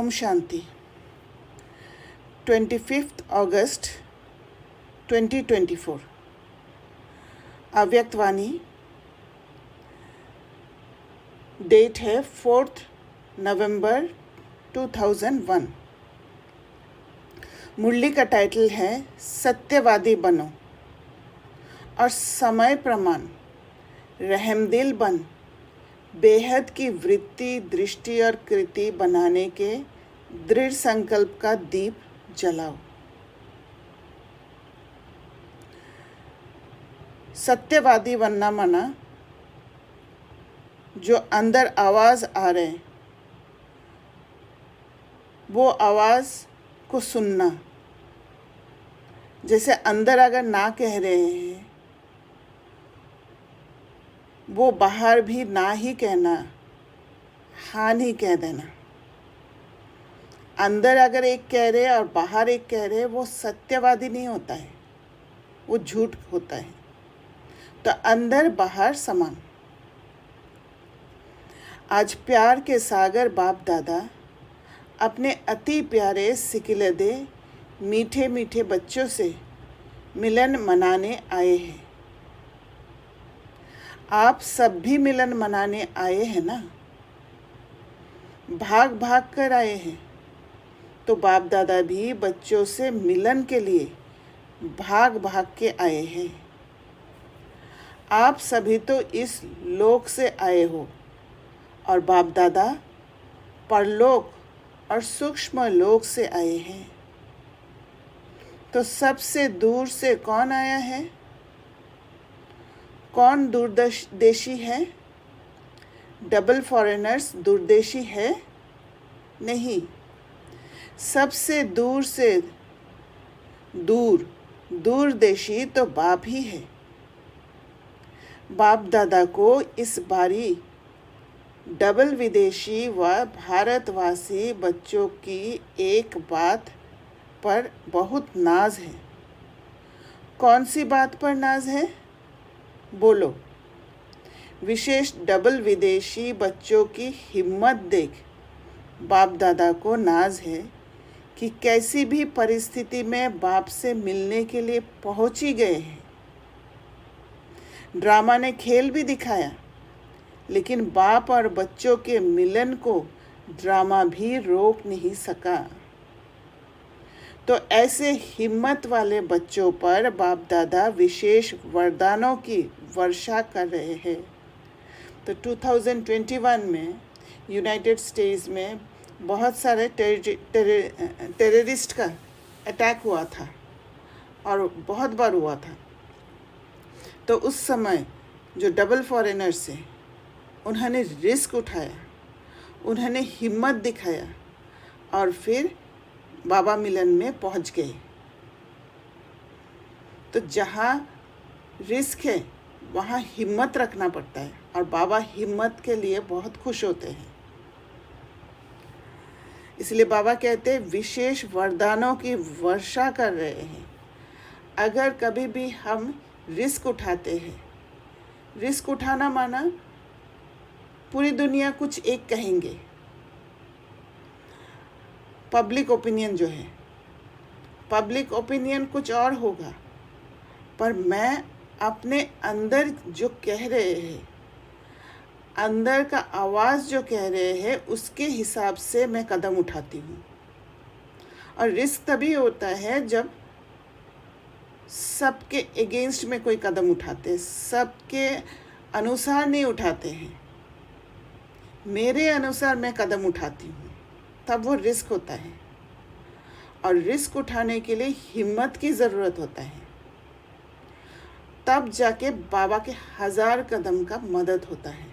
ओम शांति। 25 अगस्त 2024। अव्यक्तवाणी। Date है 4 नवंबर 2001। मुरली का title है सत्यवादी बनो और समय प्रमाण रहमदिल बन बेहद की वृत्ति, दृष्टि और कृति बनाने के दृढ़ संकल्प का दीप जलाओ। सत्यवादी बनना माना जो अंदर आवाज़ आ रहे वो आवाज़ को सुनना। जैसे अंदर अगर ना कह रहे हैं वो बाहर भी ना ही कहना, हाँ नहीं कह देना। अंदर अगर एक कह रहे और बाहर एक कह रहे वो सत्यवादी नहीं होता है, वो झूठ होता है। तो अंदर बाहर समान। आज प्यार के सागर बाप दादा अपने अति प्यारे सिकिलदे मीठे मीठे बच्चों से मिलन मनाने आए हैं। आप सब भी मिलन मनाने आए हैं ना, भाग भाग कर आए हैं। तो बाप दादा भी बच्चों से मिलन के लिए भाग भाग के आए हैं। आप सभी तो इस लोक से आए हो और बाप दादा परलोक और सूक्ष्म लोक से आए हैं। तो सबसे दूर से कौन आया है? कौन दूरदेशी है? डबल फॉरेनर्स दूरदेशी है? नहीं, सबसे दूर से दूरदेशी तो बाप ही है। बाप दादा को इस बारी डबल विदेशी व भारतवासी बच्चों की एक बात पर बहुत नाज है। कौन सी बात पर नाज है? बोलो। विशेष डबल विदेशी बच्चों की हिम्मत देख बाप दादा को नाज है कि कैसी भी परिस्थिति में बाप से मिलने के लिए पहुंच ही गए हैं। ड्रामा ने खेल भी दिखाया, लेकिन बाप और बच्चों के मिलन को ड्रामा भी रोक नहीं सका। तो ऐसे हिम्मत वाले बच्चों पर बाप दादा विशेष वरदानों की वर्षा कर रहे हैं। तो 2021 में यूनाइटेड स्टेट्स में बहुत सारे टेररिस्ट का अटैक हुआ था और बहुत बार हुआ था। तो उस समय जो डबल फॉरेनर्स हैं उन्होंने रिस्क उठाया, उन्होंने हिम्मत दिखाया और फिर बाबा मिलन में पहुंच गए। तो जहाँ रिस्क है वहाँ हिम्मत रखना पड़ता है और बाबा हिम्मत के लिए बहुत खुश होते हैं। इसलिए बाबा कहते हैं विशेष वरदानों की वर्षा कर रहे हैं। अगर कभी भी हम रिस्क उठाते हैं, रिस्क उठाना माना पूरी दुनिया कुछ एक कहेंगे, पब्लिक ओपिनियन जो है, पब्लिक ओपिनियन कुछ और होगा, पर मैं अपने अंदर जो कह रहे हैं, अंदर का आवाज़ जो कह रहे हैं उसके हिसाब से मैं कदम उठाती हूँ। और रिस्क तभी होता है जब सबके अगेंस्ट में कोई कदम उठाते हैं, सबके अनुसार नहीं उठाते हैं, मेरे अनुसार मैं कदम उठाती हूँ, तब वो रिस्क होता है। और रिस्क उठाने के लिए हिम्मत की ज़रूरत होता है, तब जाके बाबा के 1000 कदम का मदद होता है।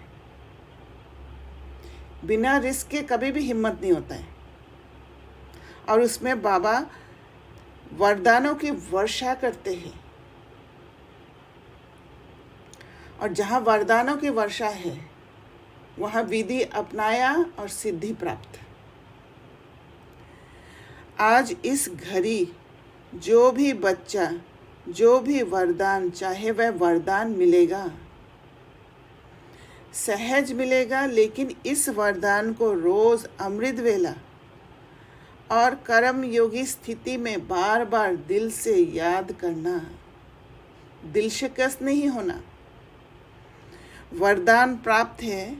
बिना रिस्क के कभी भी हिम्मत नहीं होता है। और उसमें बाबा वरदानों की वर्षा करते हैं। और जहाँ वरदानों की वर्षा है वहाँ विधि अपनाया और सिद्धि प्राप्त। आज इस घड़ी जो भी बच्चा, जो भी वरदान चाहे वह वरदान मिलेगा, सहज मिलेगा, लेकिन इस वरदान को रोज़ अमृत वेला और कर्म योगी स्थिति में बार बार दिल से याद करना, दिल शिकस्त नहीं होना। वरदान प्राप्त है,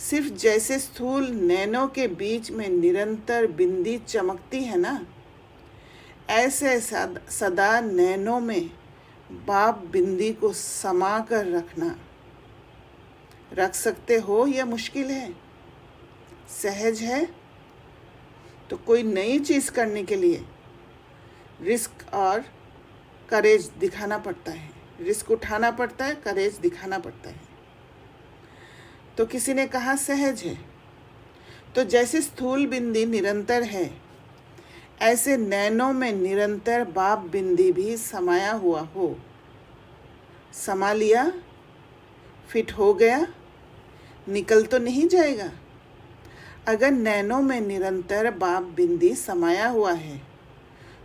सिर्फ जैसे स्थूल नैनों के बीच में निरंतर बिंदी चमकती है ना, ऐसे सदा नैनों में बाप बिंदी को समा कर रखना। रख सकते हो या मुश्किल है, सहज है? तो कोई नई चीज़ करने के लिए रिस्क और करेज दिखाना पड़ता है, रिस्क उठाना पड़ता है, करेज दिखाना पड़ता है। तो किसी ने कहा सहज है, तो जैसे स्थूल बिंदी निरंतर है, ऐसे नैनों में निरंतर बाप बिंदी भी समाया हुआ हो। समा लिया, फिट हो गया, निकल तो नहीं जाएगा। अगर नैनों में निरंतर बाप बिंदी समाया हुआ है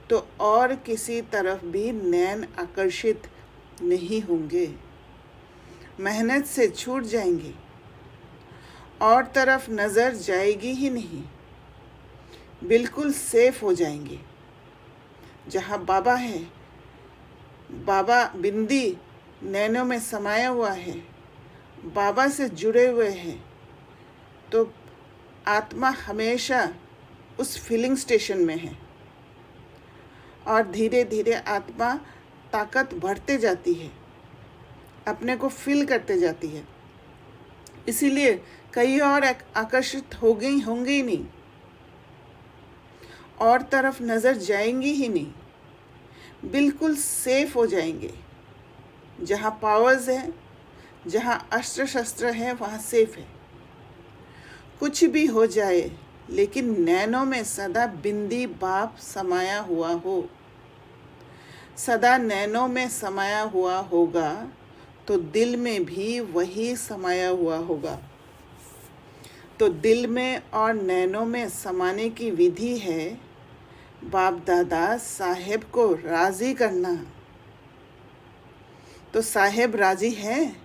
तो और किसी तरफ भी नैन आकर्षित नहीं होंगे, मेहनत से छूट जाएंगे, और तरफ नज़र जाएगी ही नहीं, बिल्कुल सेफ हो जाएंगे। जहाँ बाबा है, बाबा बिंदी नैनों में समाया हुआ है, बाबा से जुड़े हुए हैं, तो आत्मा हमेशा उस फीलिंग स्टेशन में है और धीरे धीरे आत्मा ताकत बढ़ते जाती है, अपने को फील करते जाती है। इसीलिए कहीं और आकर्षित होंगे ही नहीं, और तरफ नज़र जाएंगी ही नहीं, बिल्कुल सेफ हो जाएंगे। जहाँ पावर्स है, जहाँ अस्त्र शस्त्र है, वहाँ सेफ है। कुछ भी हो जाए, लेकिन नैनों में सदा बिंदी बाप समाया हुआ हो। सदा नैनों में समाया हुआ होगा तो दिल में भी वही समाया हुआ होगा। तो दिल में और नैनों में समाने की विधि है बाप दादा साहेब को राज़ी करना। तो साहेब राज़ी है?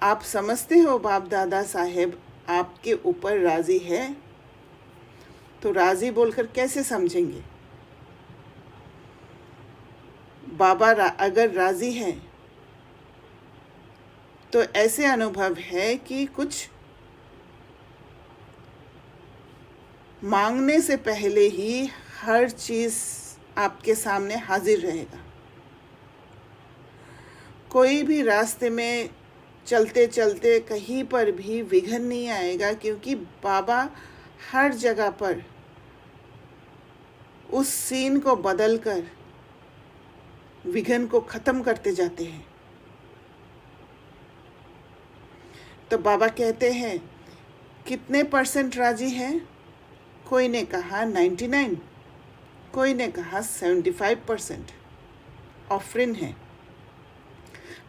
आप समझते हो बाप दादा साहेब आपके ऊपर राज़ी है? तो राज़ी बोलकर कैसे समझेंगे? बाबा अगर राज़ी है तो ऐसे अनुभव है कि कुछ मांगने से पहले ही हर चीज़ आपके सामने हाजिर रहेगा। कोई भी रास्ते में चलते चलते कहीं पर भी विघ्न नहीं आएगा, क्योंकि बाबा हर जगह पर उस सीन को बदलकर विघ्न को ख़त्म करते जाते हैं। तो बाबा कहते हैं कितने % राजी हैं? कोई ने कहा 99, कोई ने कहा 75% ऑफरिन है।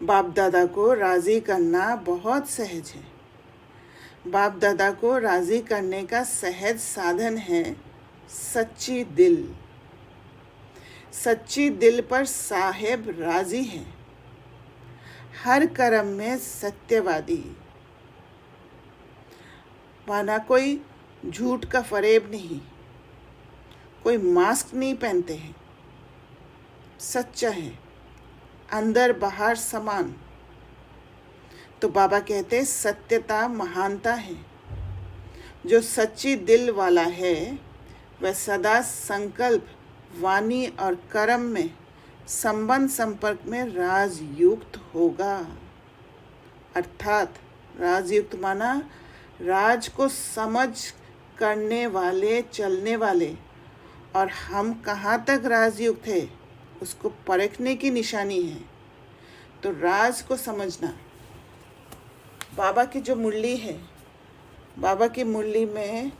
बाप दादा को राज़ी करना बहुत सहज है। बाप दादा को राज़ी करने का सहज साधन है सच्ची दिल। सच्ची दिल पर साहेब राज़ी है। हर कर्म में सत्यवादी, माना कोई झूठ का फरेब नहीं, कोई मास्क नहीं पहनते हैं, सच्चा है, अंदर बाहर समान। तो बाबा कहते सत्यता महानता है। जो सच्ची दिल वाला है वह सदा संकल्प, वाणी और कर्म में संबंध संपर्क में राजयुक्त होगा। अर्थात राजयुक्त माना राज को समझ करने वाले, चलने वाले, और हम कहाँ तक राजयुक्त है उसको परखने की निशानी है। तो राज को समझना। बाबा की जो मुरली है, बाबा की मुरली में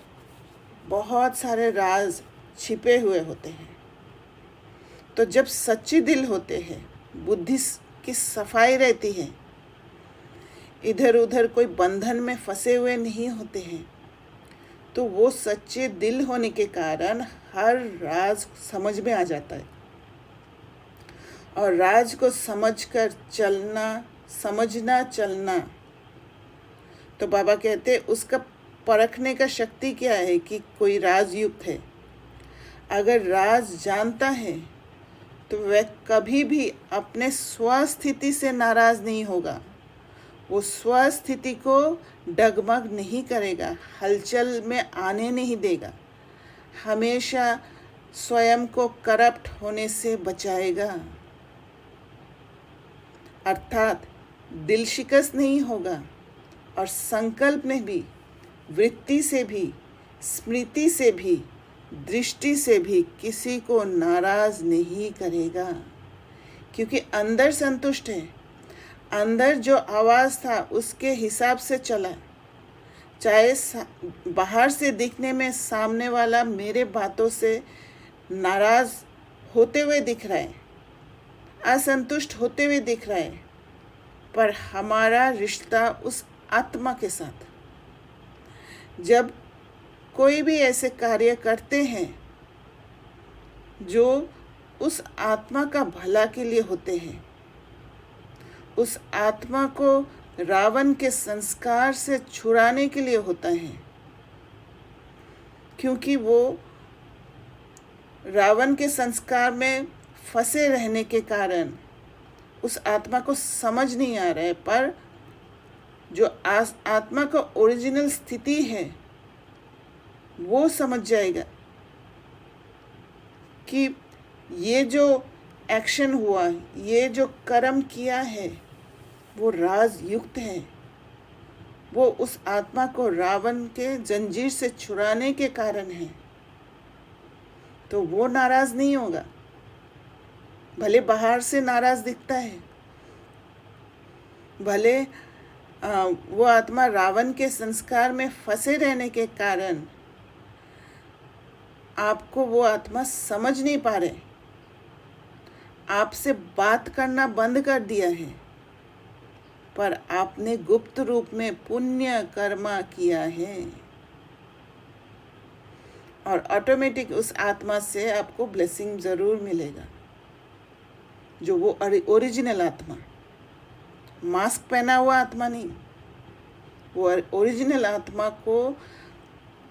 बहुत सारे राज छिपे हुए होते हैं। तो जब सच्ची दिल होते हैं, बुद्धि की सफाई रहती है, इधर उधर कोई बंधन में फंसे हुए नहीं होते हैं, तो वो सच्चे दिल होने के कारण हर राज समझ में आ जाता है। और राज को समझकर चलना, समझना चलना, तो बाबा कहते उसका परखने का शक्ति क्या है कि कोई राजयुक्त है। अगर राज जानता है तो वह कभी भी अपने स्वस्थिति से नाराज नहीं होगा। वो स्वस्थिति को डगमग नहीं करेगा, हलचल में आने नहीं देगा, हमेशा स्वयं को करप्ट होने से बचाएगा। अर्थात दिल शिकस्त नहीं होगा और संकल्प में भी, वृत्ति से भी, स्मृति से भी, दृष्टि से भी किसी को नाराज नहीं करेगा, क्योंकि अंदर संतुष्ट है। अंदर जो आवाज़ था उसके हिसाब से चला। चाहे बाहर से दिखने में सामने वाला मेरे बातों से नाराज होते हुए दिख रहा है, असंतुष्ट होते हुए दिख रहा है, पर हमारा रिश्ता उस आत्मा के साथ। जब कोई भी ऐसे कार्य करते हैं जो उस आत्मा का भला के लिए होते हैं, उस आत्मा को रावण के संस्कार से छुड़ाने के लिए होता है, क्योंकि वो रावण के संस्कार में फंसे रहने के कारण उस आत्मा को समझ नहीं आ रहा है। पर जो आत्मा का ओरिजिनल स्थिति है वो समझ जाएगा कि ये जो एक्शन हुआ, ये जो कर्म किया है, वो राजयुक्त है। वो उस आत्मा को रावण के जंजीर से छुड़ाने के कारण है, तो वो नाराज नहीं होगा। भले बाहर से नाराज दिखता है, भले वो आत्मा रावण के संस्कार में फंसे रहने के कारण आपको वो आत्मा समझ नहीं पा रहे, आपसे बात करना बंद कर दिया है, पर आपने गुप्त रूप में पुण्य कर्मा किया है और ऑटोमेटिक उस आत्मा से आपको ब्लेसिंग ज़रूर मिलेगा। जो वो ओरिजिनल आत्मा, मास्क पहना हुआ आत्मा नहीं, वो ओरिजिनल आत्मा को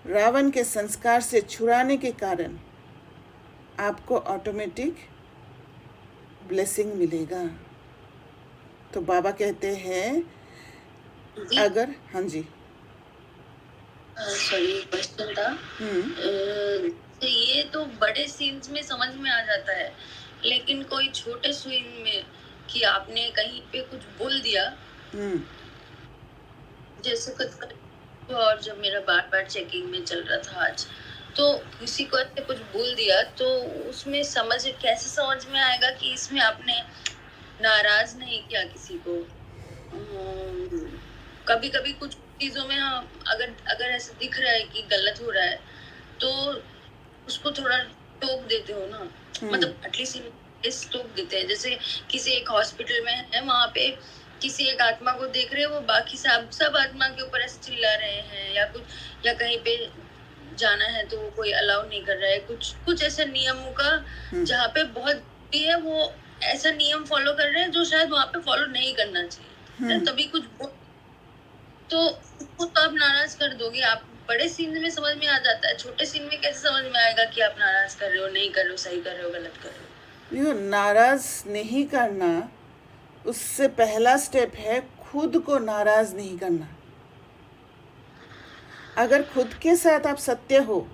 रावण के संस्कार से छुड़ाने के कारण आपको ऑटोमेटिक ब्लेसिंग मिलेगा। तो बाबा कहते हैं अगर, हाँ जी, सॉरी, क्वेश्चन था। तो ये तो बड़े सीन्स में समझ में आ जाता है, लेकिन कोई छोटे सीन में कि आपने कहीं पे कुछ बोल दिया, जैसे कुछ, और जब मेरा बार बार चेकिंग में चल रहा था आज, तो किसी को ऐसे कुछ बोल दिया, तो उसमें कैसे समझ में आएगा कि इसमें आपने नाराज नहीं किया किसी को। कभी कभी कुछ चीजों में अगर ऐसा दिख रहा है कि गलत हो रहा है, तो उसको थोड़ा टोक देते हो ना, मतलब एटलीस्ट टोक देते हैं। जैसे किसी एक हॉस्पिटल में है, वहां पे किसी एक आत्मा को देख रहे हैं, वो बाकी सब आत्मा के ऊपर ऐसे चिल्ला रहे हैं, या कहीं पे जाना है तो वो कोई अलाउ नहीं कर रहा है, कुछ ऐसे नियमों का जहाँ पे बहुत है, वो ऐसा नियम फॉलो कर रहे हैं जो शायद वहाँ पे फॉलो नहीं करना चाहिए। तभी कुछ तो उसको तो आप नाराज कर दोगे। आप बड़े सीन में समझ में आ जाता है, छोटे सीन में कैसे समझ में आएगा कि आप नाराज कर रहे हो, नहीं कर रहे हो, सही कर रहे हो, गलत कर रहे हो। नाराज नहीं करना, उससे पहला स्टेप है खुद को नाराज नहीं करना। अगर खुद के साथ आप सत्य हो,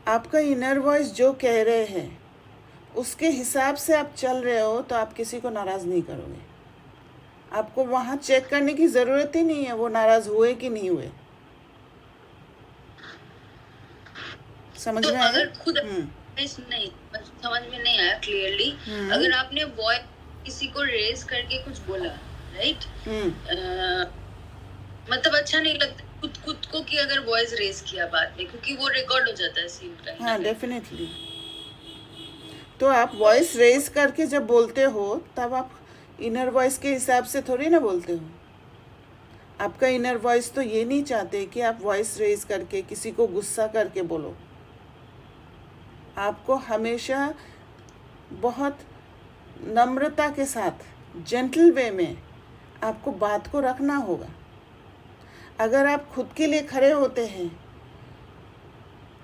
आपका इनर वॉइस जो कह रहे हैं उसके हिसाब से आप चल रहे हो, तो आप किसी को नाराज नहीं करोगे। आपको वहाँ चेक करने की ज़रूरत ही नहीं है वो नाराज हुए कि नहीं हुए। समझ में आया? अगर खुद नहीं समझ में नहीं आया क्लियरली, अगर आपने वॉइस किसी को रेज करके कुछ बोला, राइट, मतलब अच्छा नहीं लगता खुद को कि अगर वॉइस रेज किया बाद में, क्योंकि वो रिकॉर्ड हो जाता है सीन का। हाँ, डेफिनेटली। तो आप वॉइस रेज करके जब बोलते हो, तब आप इनर वॉइस के हिसाब से थोड़ी ना बोलते हो। आपका इनर वॉइस तो ये नहीं चाहते कि आप वॉइस रेज करके किसी को गुस्सा करके बोलो। आपको हमेशा बहुत नम्रता के साथ, जेंटल वे में आपको बात को रखना होगा। अगर आप खुद के लिए खड़े होते हैं,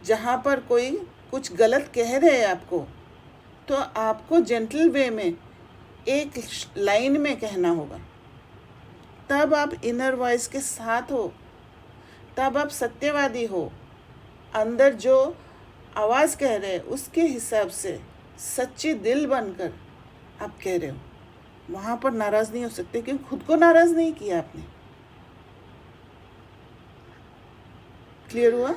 जहाँ पर कोई कुछ गलत कह रहे हैं आपको, तो आपको जेंटल वे में एक लाइन में कहना होगा। तब आप इनर वॉइस के साथ हो, तब आप सत्यवादी हो। अंदर जो आवाज़ कह रहे हैं उसके हिसाब से सच्ची दिल बनकर आप कह रहे हो। वहाँ पर नाराज़ नहीं हो सकते, क्योंकि खुद को नाराज़ नहीं किया आपने। क्लियर हुआ?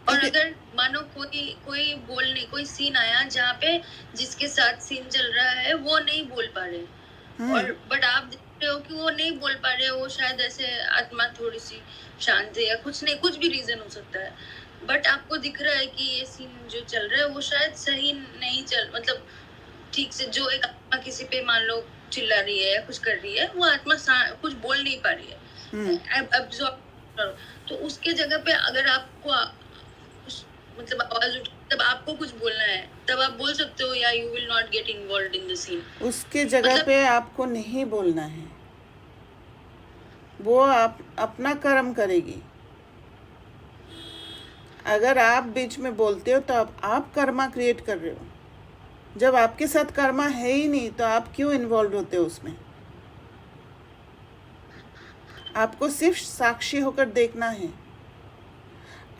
और अगर मानो कोई बोलने कोई सीन आया जहाँ पे जिसके साथ सीन चल रहा है वो नहीं बोल पा रहे, और बट आप देख रहे हो कि वो नहीं बोल पा रहे, वो शायद ऐसे आत्मा थोड़ी सी शांत है या कुछ नहीं, कुछ भी रीजन हो सकता है, बट आपको दिख रहा है कि ये सीन जो चल रहा है वो शायद सही नहीं मतलब ठीक से, जो एक आत्मा किसी पे मान लो चिल्ला रही है या कुछ कर रही है, वो आत्मा कुछ बोल नहीं पा रही है, एब्जॉर्ब। तो उसके जगह पे अगर आपको मतलब आवाज उठ, तब आपको कुछ बोलना है, तब आप बोल सकते हो, या you will not get involved in the scene. उसके जगह पे आपको नहीं बोलना है, वो आप अपना कर्म करेगी। अगर आप बीच में बोलते हो तो आप कर्मा क्रिएट कर रहे हो। जब आपके साथ कर्मा है ही नहीं तो आप क्यों इन्वॉल्व होते हो उसमें? आपको सिर्फ साक्षी होकर देखना है।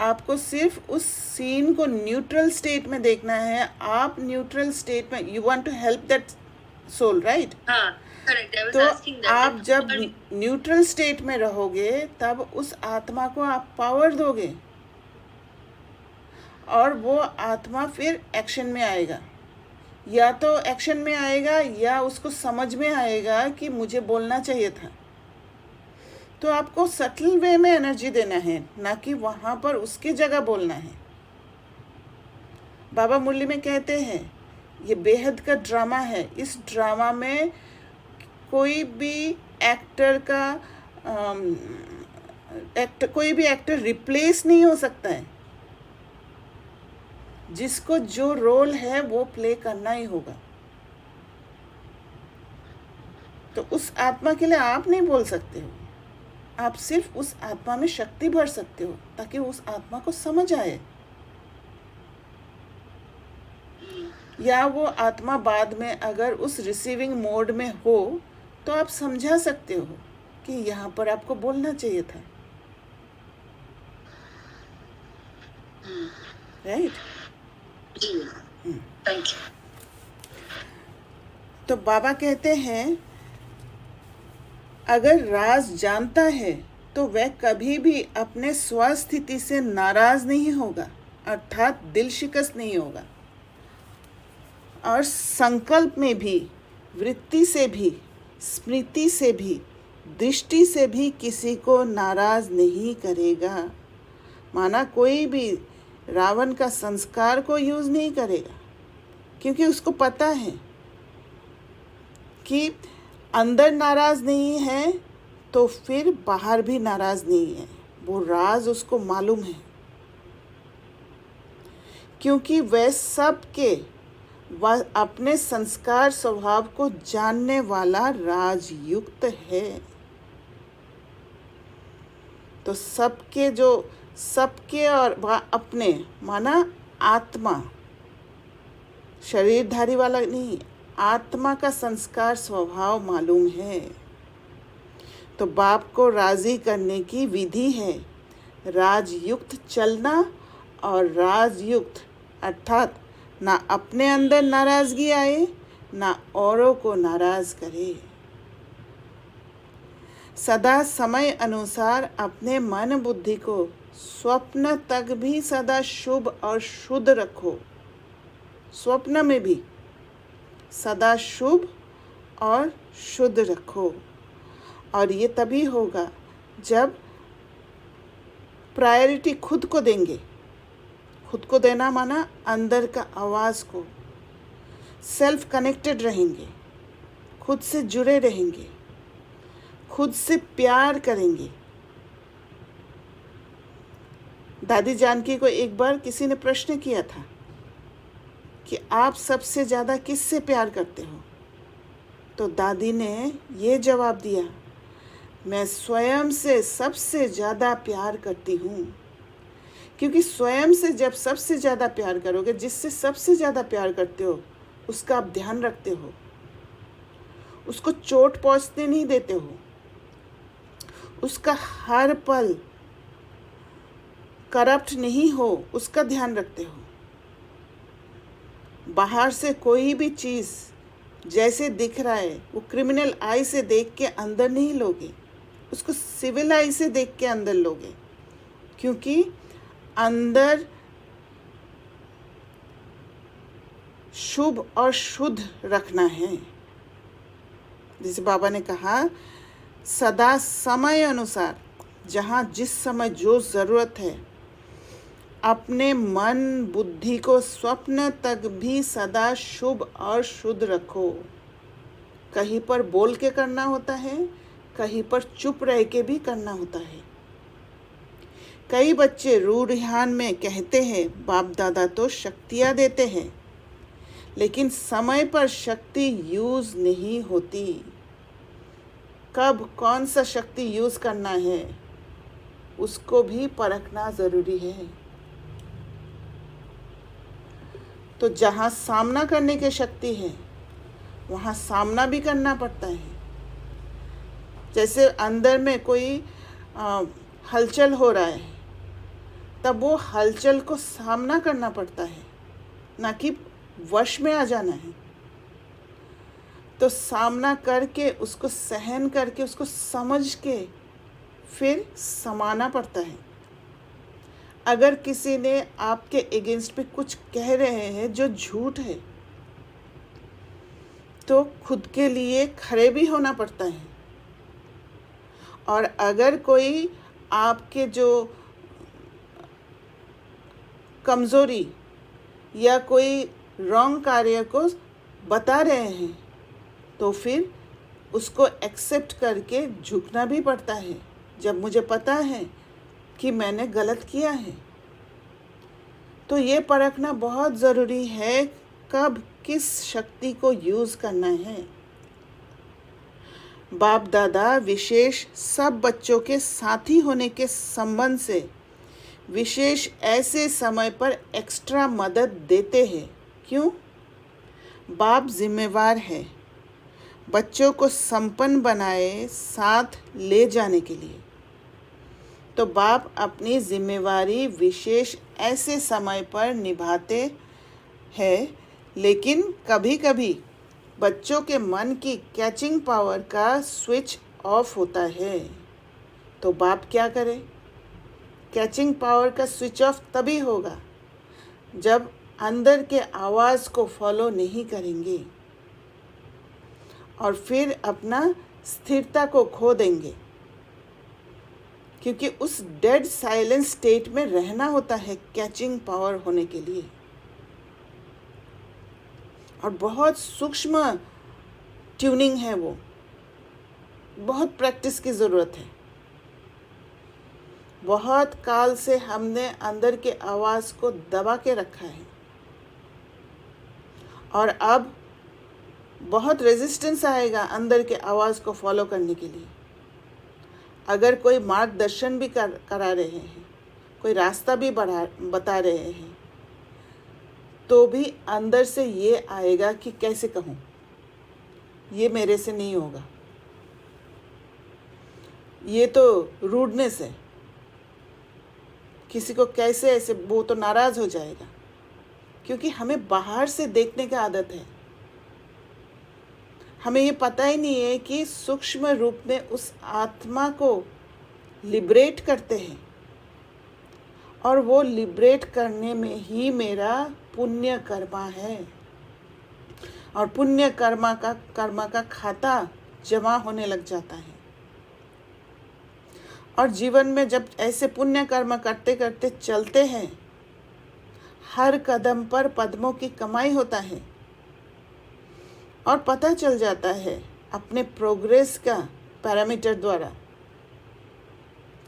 आपको सिर्फ उस सीन को न्यूट्रल स्टेट में देखना है। आप न्यूट्रल स्टेट में, you want to help that soul, right? हाँ, करेक्ट। तो आप जब न्यूट्रल स्टेट में रहोगे तब उस आत्मा को आप पावर दोगे, और वो आत्मा फिर एक्शन में आएगा। या तो एक्शन में आएगा या उसको समझ में आएगा कि मुझे बोलना चाहिए था। तो आपको सटल वे में एनर्जी देना है, ना कि वहाँ पर उसकी जगह बोलना है। बाबा मुरली में कहते हैं ये बेहद का ड्रामा है। इस ड्रामा में कोई भी एक्टर रिप्लेस नहीं हो सकता है। जिसको जो रोल है वो प्ले करना ही होगा। तो उस आत्मा के लिए आप नहीं बोल सकते हो, आप सिर्फ उस आत्मा में शक्ति भर सकते हो ताकि उस आत्मा को समझ आए। या वो आत्मा बाद में अगर उस रिसीविंग मोड में हो तो आप समझा सकते हो कि यहाँ पर आपको बोलना चाहिए था, राइट? Thank you. तो बाबा कहते हैं अगर राज जानता है तो वह कभी भी अपने स्वस्थिति से नाराज नहीं होगा, अर्थात दिल शिकस्त नहीं होगा, और संकल्प में भी, वृत्ति से भी, स्मृति से भी, दृष्टि से भी किसी को नाराज नहीं करेगा। माना कोई भी रावण का संस्कार को यूज़ नहीं करेगा, क्योंकि उसको पता है कि अंदर नाराज़ नहीं है तो फिर बाहर भी नाराज़ नहीं है। वो राज उसको मालूम है, क्योंकि वह सबके अपने संस्कार स्वभाव को जानने वाला राजयुक्त है। तो सबके और अपने, माना आत्मा, शरीरधारी वाला नहीं, आत्मा का संस्कार स्वभाव मालूम है। तो बाप को राजी करने की विधि है राजयुक्त चलना, और राजयुक्त अर्थात ना अपने अंदर नाराज़गी आए ना औरों को नाराज़ करे। सदा समय अनुसार अपने मन बुद्धि को स्वप्न तक भी सदा शुभ और शुद्ध रखो। स्वप्न में भी सदा शुभ और शुद्ध रखो। और ये तभी होगा जब प्रायोरिटी खुद को देंगे। खुद को देना माना अंदर का आवाज़ को, सेल्फ कनेक्टेड रहेंगे, खुद से जुड़े रहेंगे, खुद से प्यार करेंगे। दादी जानकी को एक बार किसी ने प्रश्न किया था कि आप सबसे ज़्यादा किससे प्यार करते हो? तो दादी ने ये जवाब दिया, मैं स्वयं से सबसे ज़्यादा प्यार करती हूँ। क्योंकि स्वयं से जब सबसे ज़्यादा प्यार करोगे, जिससे सबसे ज़्यादा प्यार करते हो उसका आप ध्यान रखते हो, उसको चोट पहुँचने नहीं देते हो, उसका हर पल करप्ट नहीं हो उसका ध्यान रखते हो। बाहर से कोई भी चीज़ जैसे दिख रहा है वो क्रिमिनल आई से देख के अंदर नहीं लोगे, उसको सिविल आई से देख के अंदर लोगे, क्योंकि अंदर शुभ और शुद्ध रखना है। जैसे बाबा ने कहा, सदा समय अनुसार, जहाँ जिस समय जो ज़रूरत है, अपने मन बुद्धि को स्वप्न तक भी सदा शुभ और शुद्ध रखो। कहीं पर बोल के करना होता है, कहीं पर चुप रह के भी करना होता है। कई बच्चे रूढ़ियान में कहते हैं बाप दादा तो शक्तियाँ देते हैं, लेकिन समय पर शक्ति यूज़ नहीं होती। कब कौन सा शक्ति यूज़ करना है उसको भी परखना ज़रूरी है। तो जहाँ सामना करने की शक्ति है वहाँ सामना भी करना पड़ता है। जैसे अंदर में कोई हलचल हो रहा है, तब वो हलचल को सामना करना पड़ता है, ना कि वश में आ जाना है। तो सामना करके, उसको सहन करके, उसको समझ के फिर समाना पड़ता है। अगर किसी ने आपके अगेंस्ट पे कुछ कह रहे हैं जो झूठ है, तो खुद के लिए खड़े भी होना पड़ता है। और अगर कोई आपके जो कमज़ोरी या कोई रॉन्ग कार्य को बता रहे हैं, तो फिर उसको एक्सेप्ट करके झुकना भी पड़ता है, जब मुझे पता है कि मैंने गलत किया है। तो ये परखना बहुत ज़रूरी है, कब किस शक्ति को यूज़ करना है। बाप दादा विशेष सब बच्चों के साथी होने के संबंध से विशेष ऐसे समय पर एक्स्ट्रा मदद देते हैं। क्यों? बाप जिम्मेवार है बच्चों को संपन्न बनाए साथ ले जाने के लिए। तो बाप अपनी जिम्मेवारी विशेष ऐसे समय पर निभाते हैं, लेकिन कभी कभी बच्चों के मन की कैचिंग पावर का स्विच ऑफ होता है। तो बाप क्या करे? कैचिंग पावर का स्विच ऑफ तभी होगा जब अंदर के आवाज़ को फॉलो नहीं करेंगे और फिर अपना स्थिरता को खो देंगे, क्योंकि उस डेड साइलेंस स्टेट में रहना होता है कैचिंग पावर होने के लिए। और बहुत सूक्ष्म ट्यूनिंग है वो, बहुत प्रैक्टिस की ज़रूरत है। बहुत काल से हमने अंदर के आवाज़ को दबा के रखा है और अब बहुत रेजिस्टेंस आएगा अंदर के आवाज़ को फॉलो करने के लिए। अगर कोई मार्गदर्शन भी करा रहे हैं, कोई रास्ता भी बता रहे हैं, तो भी अंदर से ये आएगा कि कैसे कहूँ, ये मेरे से नहीं होगा, ये तो रूडनेस है, किसी को कैसे ऐसे, वो तो नाराज़ हो जाएगा। क्योंकि हमें बाहर से देखने की आदत है, हमें ये पता ही नहीं है कि सूक्ष्म रूप में उस आत्मा को लिबरेट करते हैं, और वो लिबरेट करने में ही मेरा पुण्य कर्मा है, और पुण्य कर्मा का खाता जमा होने लग जाता है। और जीवन में जब ऐसे पुण्य कर्म करते करते चलते हैं, हर कदम पर पद्मों की कमाई होता है और पता चल जाता है अपने प्रोग्रेस का पैरामीटर द्वारा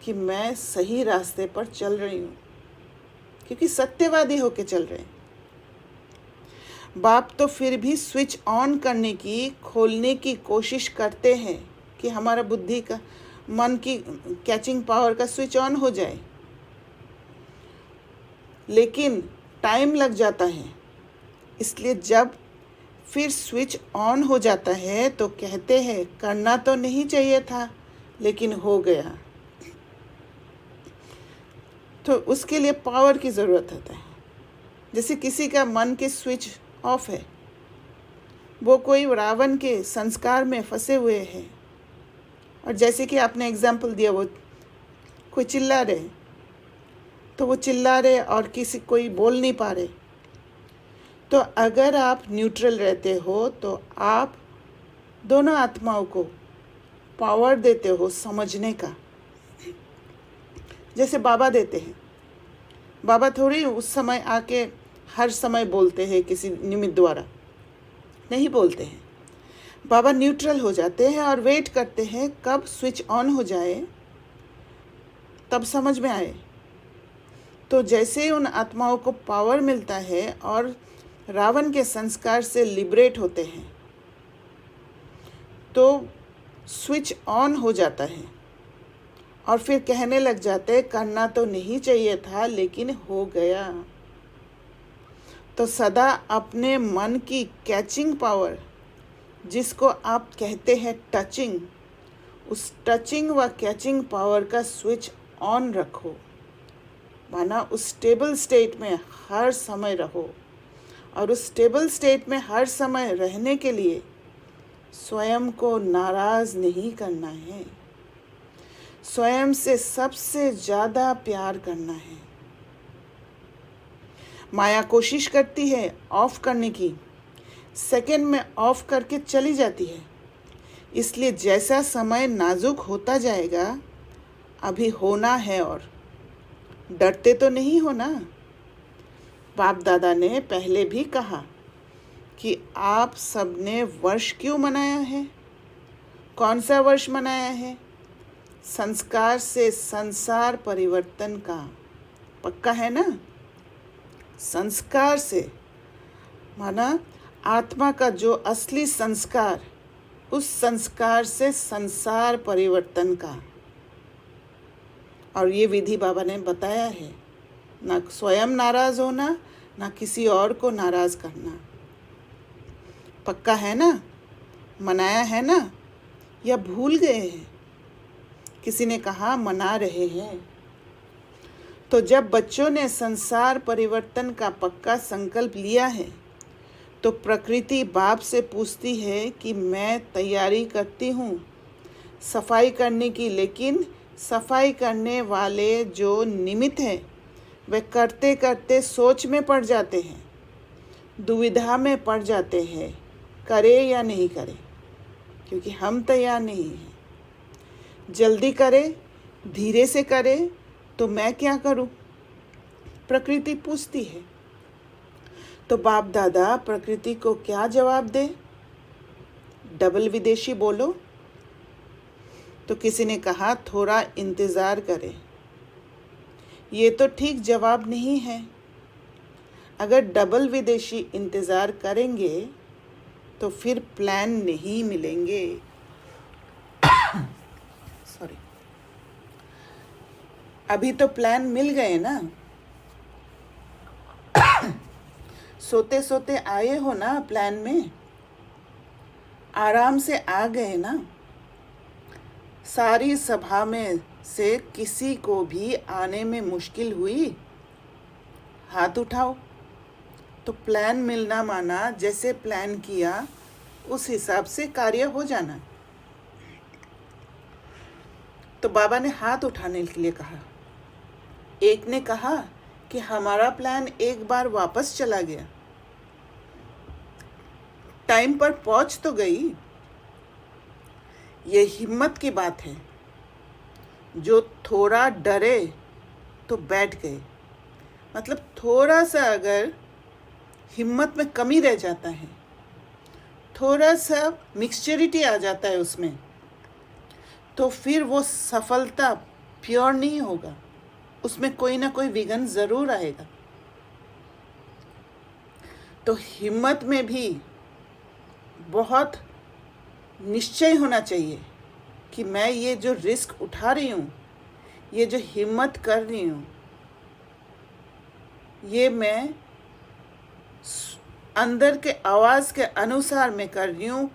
कि मैं सही रास्ते पर चल रही हूँ, क्योंकि सत्यवादी होके चल रहे हैं। बाप तो फिर भी स्विच ऑन करने की, खोलने की कोशिश करते हैं कि हमारा मन की कैचिंग पावर का स्विच ऑन हो जाए, लेकिन टाइम लग जाता है। इसलिए जब फिर स्विच ऑन हो जाता है तो कहते हैं करना तो नहीं चाहिए था लेकिन हो गया। तो उसके लिए पावर की ज़रूरत होता है। जैसे किसी का मन के स्विच ऑफ है, वो कोई रावण के संस्कार में फंसे हुए हैं, और जैसे कि आपने एग्जाम्पल दिया, वो कोई चिल्ला रहे तो वो चिल्ला रहे और किसी कोई बोल नहीं पा रहे। तो अगर आप न्यूट्रल रहते हो तो आप दोनों आत्माओं को पावर देते हो समझने का, जैसे बाबा देते हैं। बाबा थोड़ी उस समय आके हर समय बोलते हैं, किसी निमित्त द्वारा नहीं बोलते हैं। बाबा न्यूट्रल हो जाते हैं और वेट करते हैं कब स्विच ऑन हो जाए तब समझ में आए। तो जैसे ही उन आत्माओं को पावर मिलता है और रावण के संस्कार से लिबरेट होते हैं तो स्विच ऑन हो जाता है और फिर कहने लग जाते हैं करना तो नहीं चाहिए था लेकिन हो गया। तो सदा अपने मन की कैचिंग पावर, जिसको आप कहते हैं टचिंग, उस टचिंग व कैचिंग पावर का स्विच ऑन रखो, माना उस स्टेबल स्टेट में हर समय रहो। और उस स्टेबल स्टेट में हर समय रहने के लिए स्वयं को नाराज़ नहीं करना है, स्वयं से सबसे ज़्यादा प्यार करना है। माया कोशिश करती है ऑफ करने की, सेकंड में ऑफ करके चली जाती है। इसलिए जैसा समय नाजुक होता जाएगा, अभी होना है और डरते तो नहीं हो ना। बाप दादा ने पहले भी कहा कि आप सबने वर्ष क्यों मनाया है, कौन सा वर्ष मनाया है? संस्कार से संसार परिवर्तन का। पक्का है ना? संस्कार से, माना आत्मा का जो असली संस्कार, उस संस्कार से संसार परिवर्तन का। और ये विधि बाबा ने बताया है, ना स्वयं नाराज़ होना, ना किसी और को नाराज़ करना। पक्का है ना? मनाया है ना? या भूल गए हैं? किसी ने कहा मना रहे हैं। तो जब बच्चों ने संसार परिवर्तन का पक्का संकल्प लिया है तो प्रकृति बाप से पूछती है कि मैं तैयारी करती हूँ सफाई करने की, लेकिन सफाई करने वाले जो निमित्त हैं वे करते करते सोच में पड़ जाते हैं, दुविधा में पड़ जाते हैं, करे या नहीं करे, क्योंकि हम तैयार नहीं हैं। जल्दी करे, धीरे से करे, तो मैं क्या करूं? प्रकृति पूछती है। तो बाप दादा प्रकृति को क्या जवाब दे? डबल विदेशी बोलो। तो किसी ने कहा थोड़ा इंतज़ार करें। ये तो ठीक जवाब नहीं है। अगर डबल विदेशी इंतज़ार करेंगे तो फिर प्लान नहीं मिलेंगे। सॉरी, अभी तो प्लान मिल गए ना। सोते सोते आए हो ना प्लान में, आराम से आ गए ना। सारी सभा में से किसी को भी आने में मुश्किल हुई? हाथ उठाओ। तो प्लान मिलना माना जैसे प्लान किया उस हिसाब से कार्य हो जाना। तो बाबा ने हाथ उठाने के लिए कहा। एक ने कहा कि हमारा प्लान एक बार वापस चला गया। टाइम पर पहुंच तो गई। ये हिम्मत की बात है। जो थोड़ा डरे तो बैठ गए, मतलब थोड़ा सा अगर हिम्मत में कमी रह जाता है, थोड़ा सा मिक्सचरिटी आ जाता है उसमें, तो फिर वो सफलता प्योर नहीं होगा, उसमें कोई ना कोई विघ्न ज़रूर आएगा। तो हिम्मत में भी बहुत निश्चय होना चाहिए कि मैं ये जो रिस्क उठा रही हूँ, ये जो हिम्मत कर रही हूँ, ये मैं अंदर के आवाज़ के अनुसार मैं कर रही हूँ,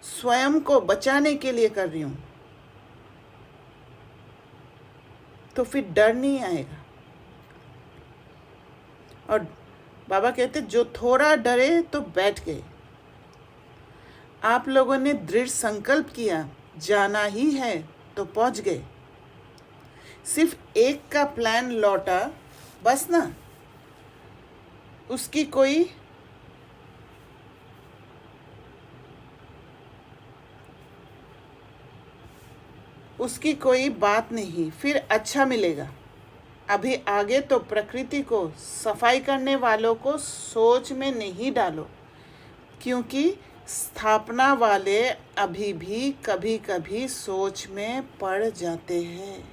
स्वयं को बचाने के लिए कर रही हूँ, तो फिर डर नहीं आएगा। और बाबा कहते जो थोड़ा डरे तो बैठ गए। आप लोगों ने दृढ़ संकल्प किया, जाना ही है तो पहुंच गए। सिर्फ एक का प्लान लौटा बस ना, उसकी कोई बात नहीं, फिर अच्छा मिलेगा। अभी आगे तो प्रकृति को सफाई करने वालों को सोच में नहीं डालो, क्योंकि स्थापना वाले अभी भी कभी कभी सोच में पड़ जाते हैं।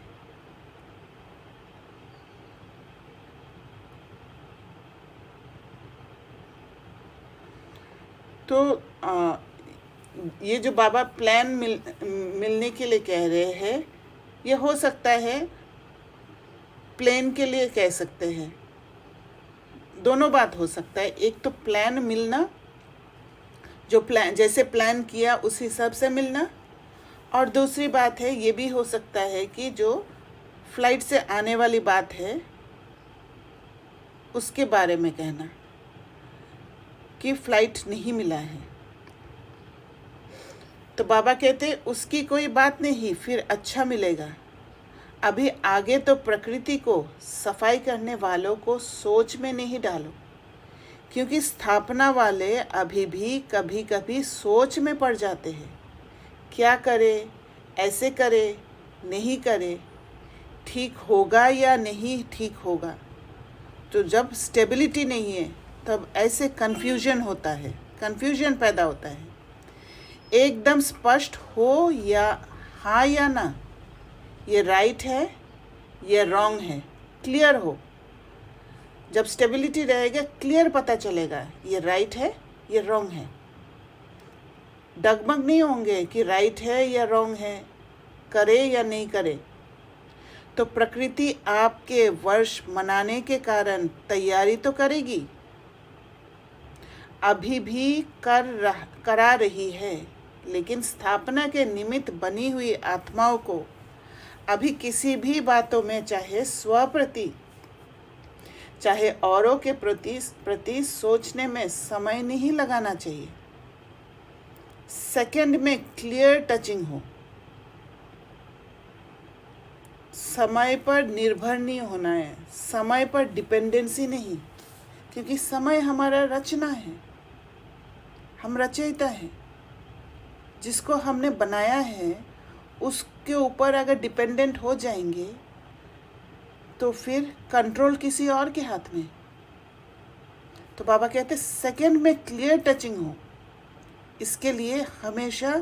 तो ये जो बाबा प्लान मिलने के लिए कह रहे हैं, ये हो सकता है प्लेन के लिए कह सकते हैं। दोनों बात हो सकता है। एक तो प्लान मिलना, जो प्लान जैसे प्लान किया उस हिसाब से मिलना, और दूसरी बात है ये भी हो सकता है कि जो फ्लाइट से आने वाली बात है उसके बारे में कहना कि फ्लाइट नहीं मिला है। तो बाबा कहते उसकी कोई बात नहीं, फिर अच्छा मिलेगा। अभी आगे तो प्रकृति को सफाई करने वालों को सोच में नहीं डालो, क्योंकि स्थापना वाले अभी भी कभी कभी सोच में पड़ जाते हैं। क्या करे, ऐसे करे, नहीं करे, ठीक होगा या नहीं ठीक होगा। तो जब स्टेबिलिटी नहीं है तब ऐसे कन्फ्यूजन होता है, कन्फ्यूजन पैदा होता है। एकदम स्पष्ट हो या हाँ या ना, ये राइट है, ये रॉन्ग है, क्लियर हो। जब स्टेबिलिटी रहेगा क्लियर पता चलेगा ये राइट है, ये रॉन्ग है। डगमग नहीं होंगे कि राइट है या रॉन्ग है, करे या नहीं करे। तो प्रकृति आपके वर्ष मनाने के कारण तैयारी तो करेगी, अभी भी करा रही है, लेकिन स्थापना के निमित्त बनी हुई आत्माओं को अभी किसी भी बातों में, चाहे स्वप्रति चाहे औरों के प्रति सोचने में समय नहीं लगाना चाहिए। सेकंड में क्लियर टचिंग हो, समय पर निर्भर नहीं होना है, समय पर डिपेंडेंसी नहीं, क्योंकि समय हमारा रचना है, हम रचयिता हैं। जिसको हमने बनाया है उसके ऊपर अगर डिपेंडेंट हो जाएंगे तो फिर कंट्रोल किसी और के हाथ में। तो बाबा कहते सेकंड में क्लियर टचिंग हो, इसके लिए हमेशा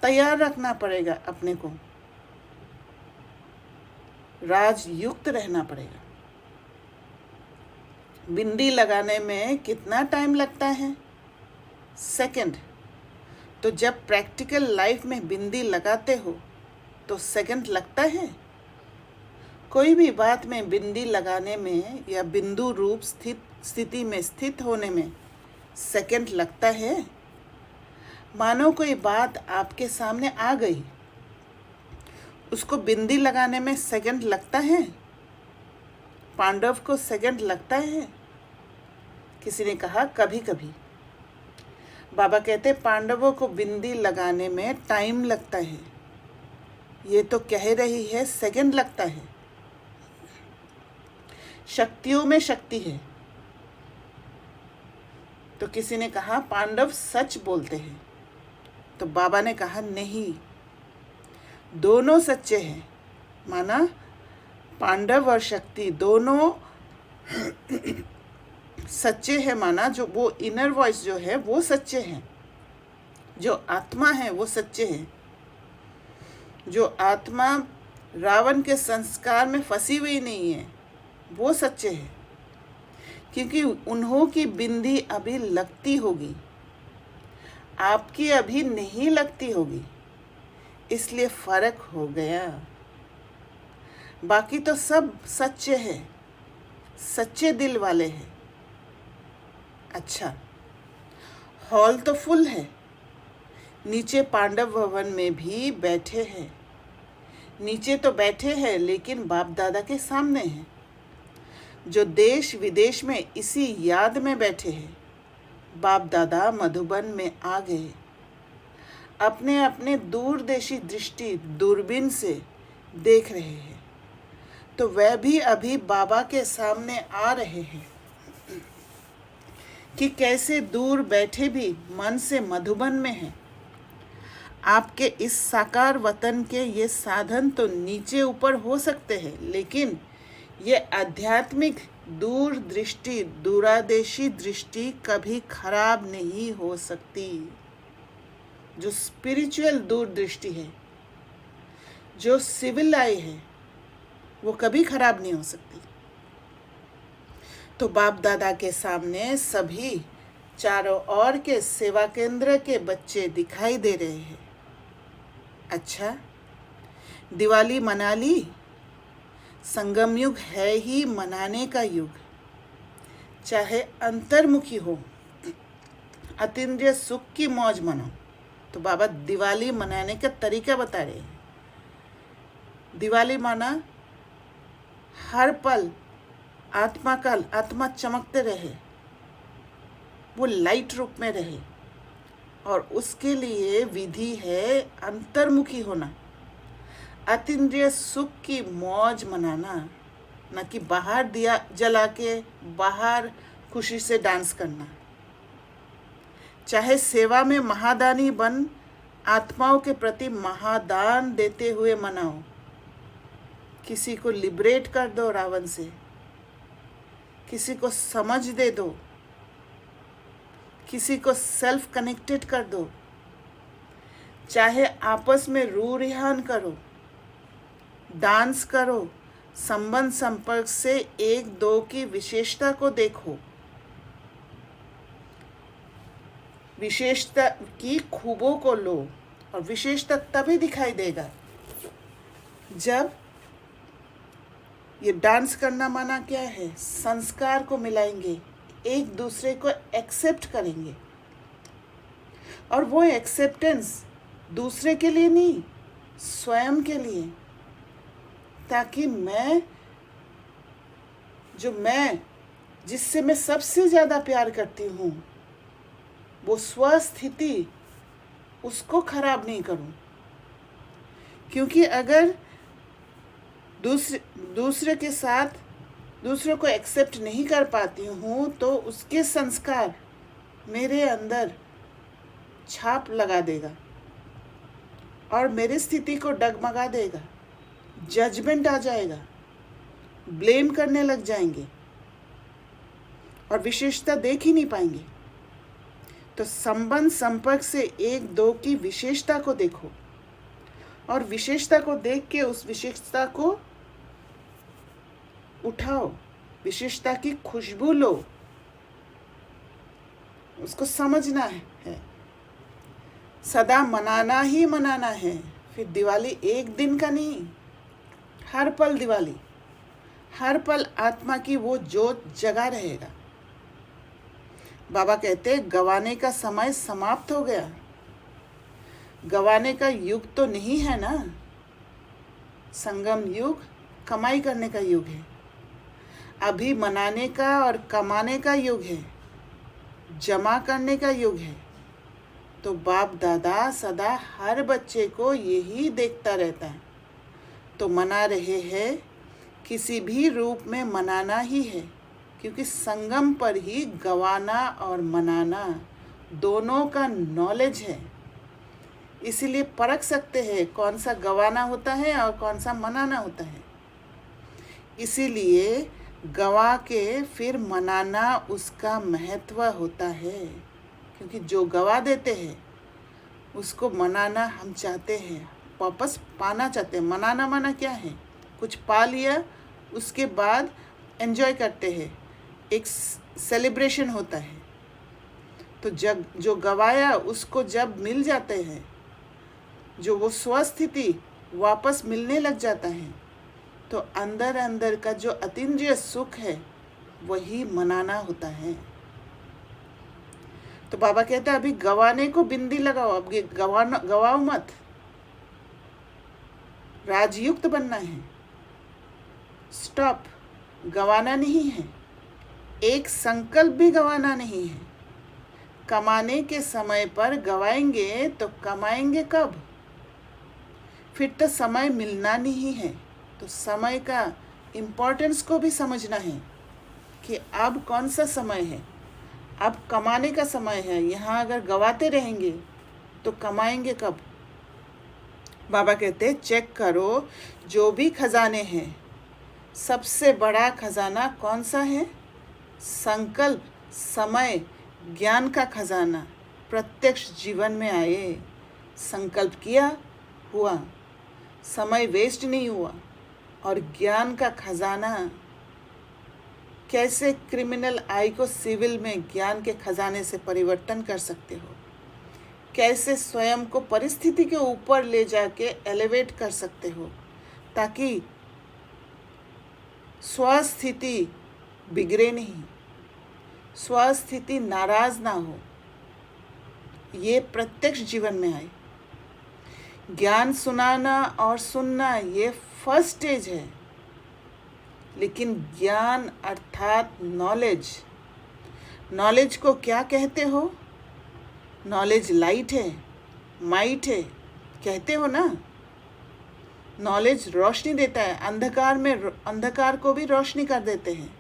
तैयार रखना पड़ेगा, अपने को राजयुक्त रहना पड़ेगा। बिंदी लगाने में कितना टाइम लगता है? सेकंड। तो जब प्रैक्टिकल लाइफ में बिंदी लगाते हो तो सेकंड लगता है। कोई भी बात में बिंदी लगाने में या बिंदु रूप स्थिति में स्थित होने में सेकंड लगता है। मानो कोई बात आपके सामने आ गई, उसको बिंदी लगाने में सेकंड लगता है। पांडव को सेकंड लगता है? किसी ने कहा कभी कभी। बाबा कहते पांडवों को बिंदी लगाने में टाइम लगता है, ये तो कह रही है सेकंड लगता है। शक्तियों में शक्ति है। तो किसी ने कहा पांडव सच बोलते हैं, तो बाबा ने कहा नहीं, दोनों सच्चे हैं। माना पांडव और शक्ति दोनों सच्चे हैं, माना जो वो इनर वॉइस जो है वो सच्चे हैं, जो आत्मा है वो सच्चे हैं। जो आत्मा रावण के संस्कार में फंसी हुई नहीं है वो सच्चे हैं, क्योंकि उन्हों की बिंदी अभी लगती होगी, आपकी अभी नहीं लगती होगी। इसलिए फर्क हो गया। बाकी तो सब सच्चे हैं, सच्चे दिल वाले हैं। अच्छा, हॉल तो फुल है, नीचे पांडव भवन में भी बैठे हैं। नीचे तो बैठे हैं लेकिन बाप दादा के सामने हैं, जो देश विदेश में इसी याद में बैठे हैं। बाप दादा मधुबन में आ गए, अपने अपने दूरदेशी दृष्टि दूरबीन से देख रहे हैं, तो वह भी अभी बाबा के सामने आ रहे हैं कि कैसे दूर बैठे भी मन से मधुबन में हैं। आपके इस साकार वतन के ये साधन तो नीचे ऊपर हो सकते हैं, लेकिन ये आध्यात्मिक दूरदृष्टि, दूरादेशी दृष्टि कभी खराब नहीं हो सकती। जो स्पिरिचुअल दूरदृष्टि है, जो सिविल आई है, वो कभी खराब नहीं हो सकती। तो बाप दादा के सामने सभी चारों ओर के सेवा केंद्र के बच्चे दिखाई दे रहे हैं। अच्छा, दिवाली मना ली? संगम युग है ही मनाने का युग। चाहे अंतर्मुखी हो, अतीन्द्रिय सुख की मौज मनाओ। तो बाबा दिवाली मनाने का तरीका बता रहे हैं। दिवाली माना हर पल आत्मा चमकते रहे, वो लाइट रूप में रहे, और उसके लिए विधि है अंतर्मुखी होना, अतीन्द्रिय सुख की मौज मनाना, न कि बाहर दिया जला के बाहर खुशी से डांस करना। चाहे सेवा में महादानी बन आत्माओं के प्रति महादान देते हुए मनाओ। किसी को लिबरेट कर दो रावण से, किसी को समझ दे दो, किसी को सेल्फ कनेक्टेड कर दो। चाहे आपस में रू रिहान करो, डांस करो, संबंध संपर्क से एक दो की विशेषता को देखो। विशेषता की खूबों को लो, और विशेषता तभी दिखाई देगा जब ये डांस करना माना क्या है, संस्कार को मिलाएंगे, एक दूसरे को एक्सेप्ट करेंगे। और वो एक्सेप्टेंस दूसरे के लिए नहीं, स्वयं के लिए, ताकि मैं जिससे मैं सबसे ज़्यादा प्यार करती हूँ, वो स्वस्थिति उसको खराब नहीं करूँ। क्योंकि अगर दूसरे के साथ दूसरों को एक्सेप्ट नहीं कर पाती हूँ, तो उसके संस्कार मेरे अंदर छाप लगा देगा और मेरी स्थिति को डगमगा देगा। जजमेंट आ जाएगा, ब्लेम करने लग जाएंगे और विशेषता देख ही नहीं पाएंगे। तो संबंध संपर्क से एक दो की विशेषता को देखो, और विशेषता को देख के उस विशेषता को उठाओ, विशेषता की खुशबू लो, उसको समझना है। सदा मनाना ही मनाना है। फिर दिवाली एक दिन का नहीं, हर पल दिवाली, हर पल आत्मा की वो जोत जगा रहेगा। बाबा कहते गवाने का समय समाप्त हो गया। गवाने का युग तो नहीं है ना। संगम युग कमाई करने का युग है। अभी मनाने का और कमाने का युग है, जमा करने का युग है। तो बाप दादा सदा हर बच्चे को यही देखता रहता है। तो मना रहे हैं, किसी भी रूप में मनाना ही है, क्योंकि संगम पर ही गवाना और मनाना दोनों का नॉलेज है। इसीलिए परख सकते हैं कौन सा गवाना होता है और कौन सा मनाना होता है। इसीलिए गवा के फिर मनाना उसका महत्व होता है, क्योंकि जो गवा देते हैं उसको मनाना हम चाहते हैं, वापस पाना चाहते हैं। मनाना माना क्या है, कुछ पा लिया उसके बाद एंजॉय करते हैं, एक सेलिब्रेशन होता है। तो जब जो गवाया उसको जब मिल जाते हैं जो वो स्वस्थिति वापस मिलने लग जाता है, तो अंदर अंदर का जो अतीन्द्रिय सुख है वही मनाना होता है। तो बाबा कहते हैं अभी गवाने को बिंदी लगाओ, अब ये गवाओ मत, राजयुक्त बनना है। स्टॉप, गवाना नहीं है, एक संकल्प भी गवाना नहीं है। कमाने के समय पर गवाएंगे तो कमाएंगे कब? फिर तो समय मिलना नहीं है। तो समय का इम्पोर्टेंस को भी समझना है कि अब कौन सा समय है, अब कमाने का समय है। यहाँ अगर गवाते रहेंगे तो कमाएंगे कब? बाबा कहते हैं चेक करो, जो भी खजाने हैं, सबसे बड़ा खजाना कौन सा है? संकल्प, समय, ज्ञान का खजाना प्रत्यक्ष जीवन में आए। संकल्प किया, हुआ, समय वेस्ट नहीं हुआ। और ज्ञान का खजाना, कैसे क्रिमिनल आई को सिविल में ज्ञान के खजाने से परिवर्तन कर सकते हो, कैसे स्वयं को परिस्थिति के ऊपर ले जाके एलिवेट कर सकते हो ताकि स्वस्थिति बिगड़े नहीं, स्वस्थिति नाराज ना हो। ये प्रत्यक्ष जीवन में आए। ज्ञान सुनाना और सुनना ये फर्स्ट स्टेज है, लेकिन ज्ञान अर्थात नॉलेज, नॉलेज को क्या कहते हो? नॉलेज लाइट है, माइट है, कहते हो ना। नॉलेज रोशनी देता है, अंधकार को भी रोशनी कर देते हैं।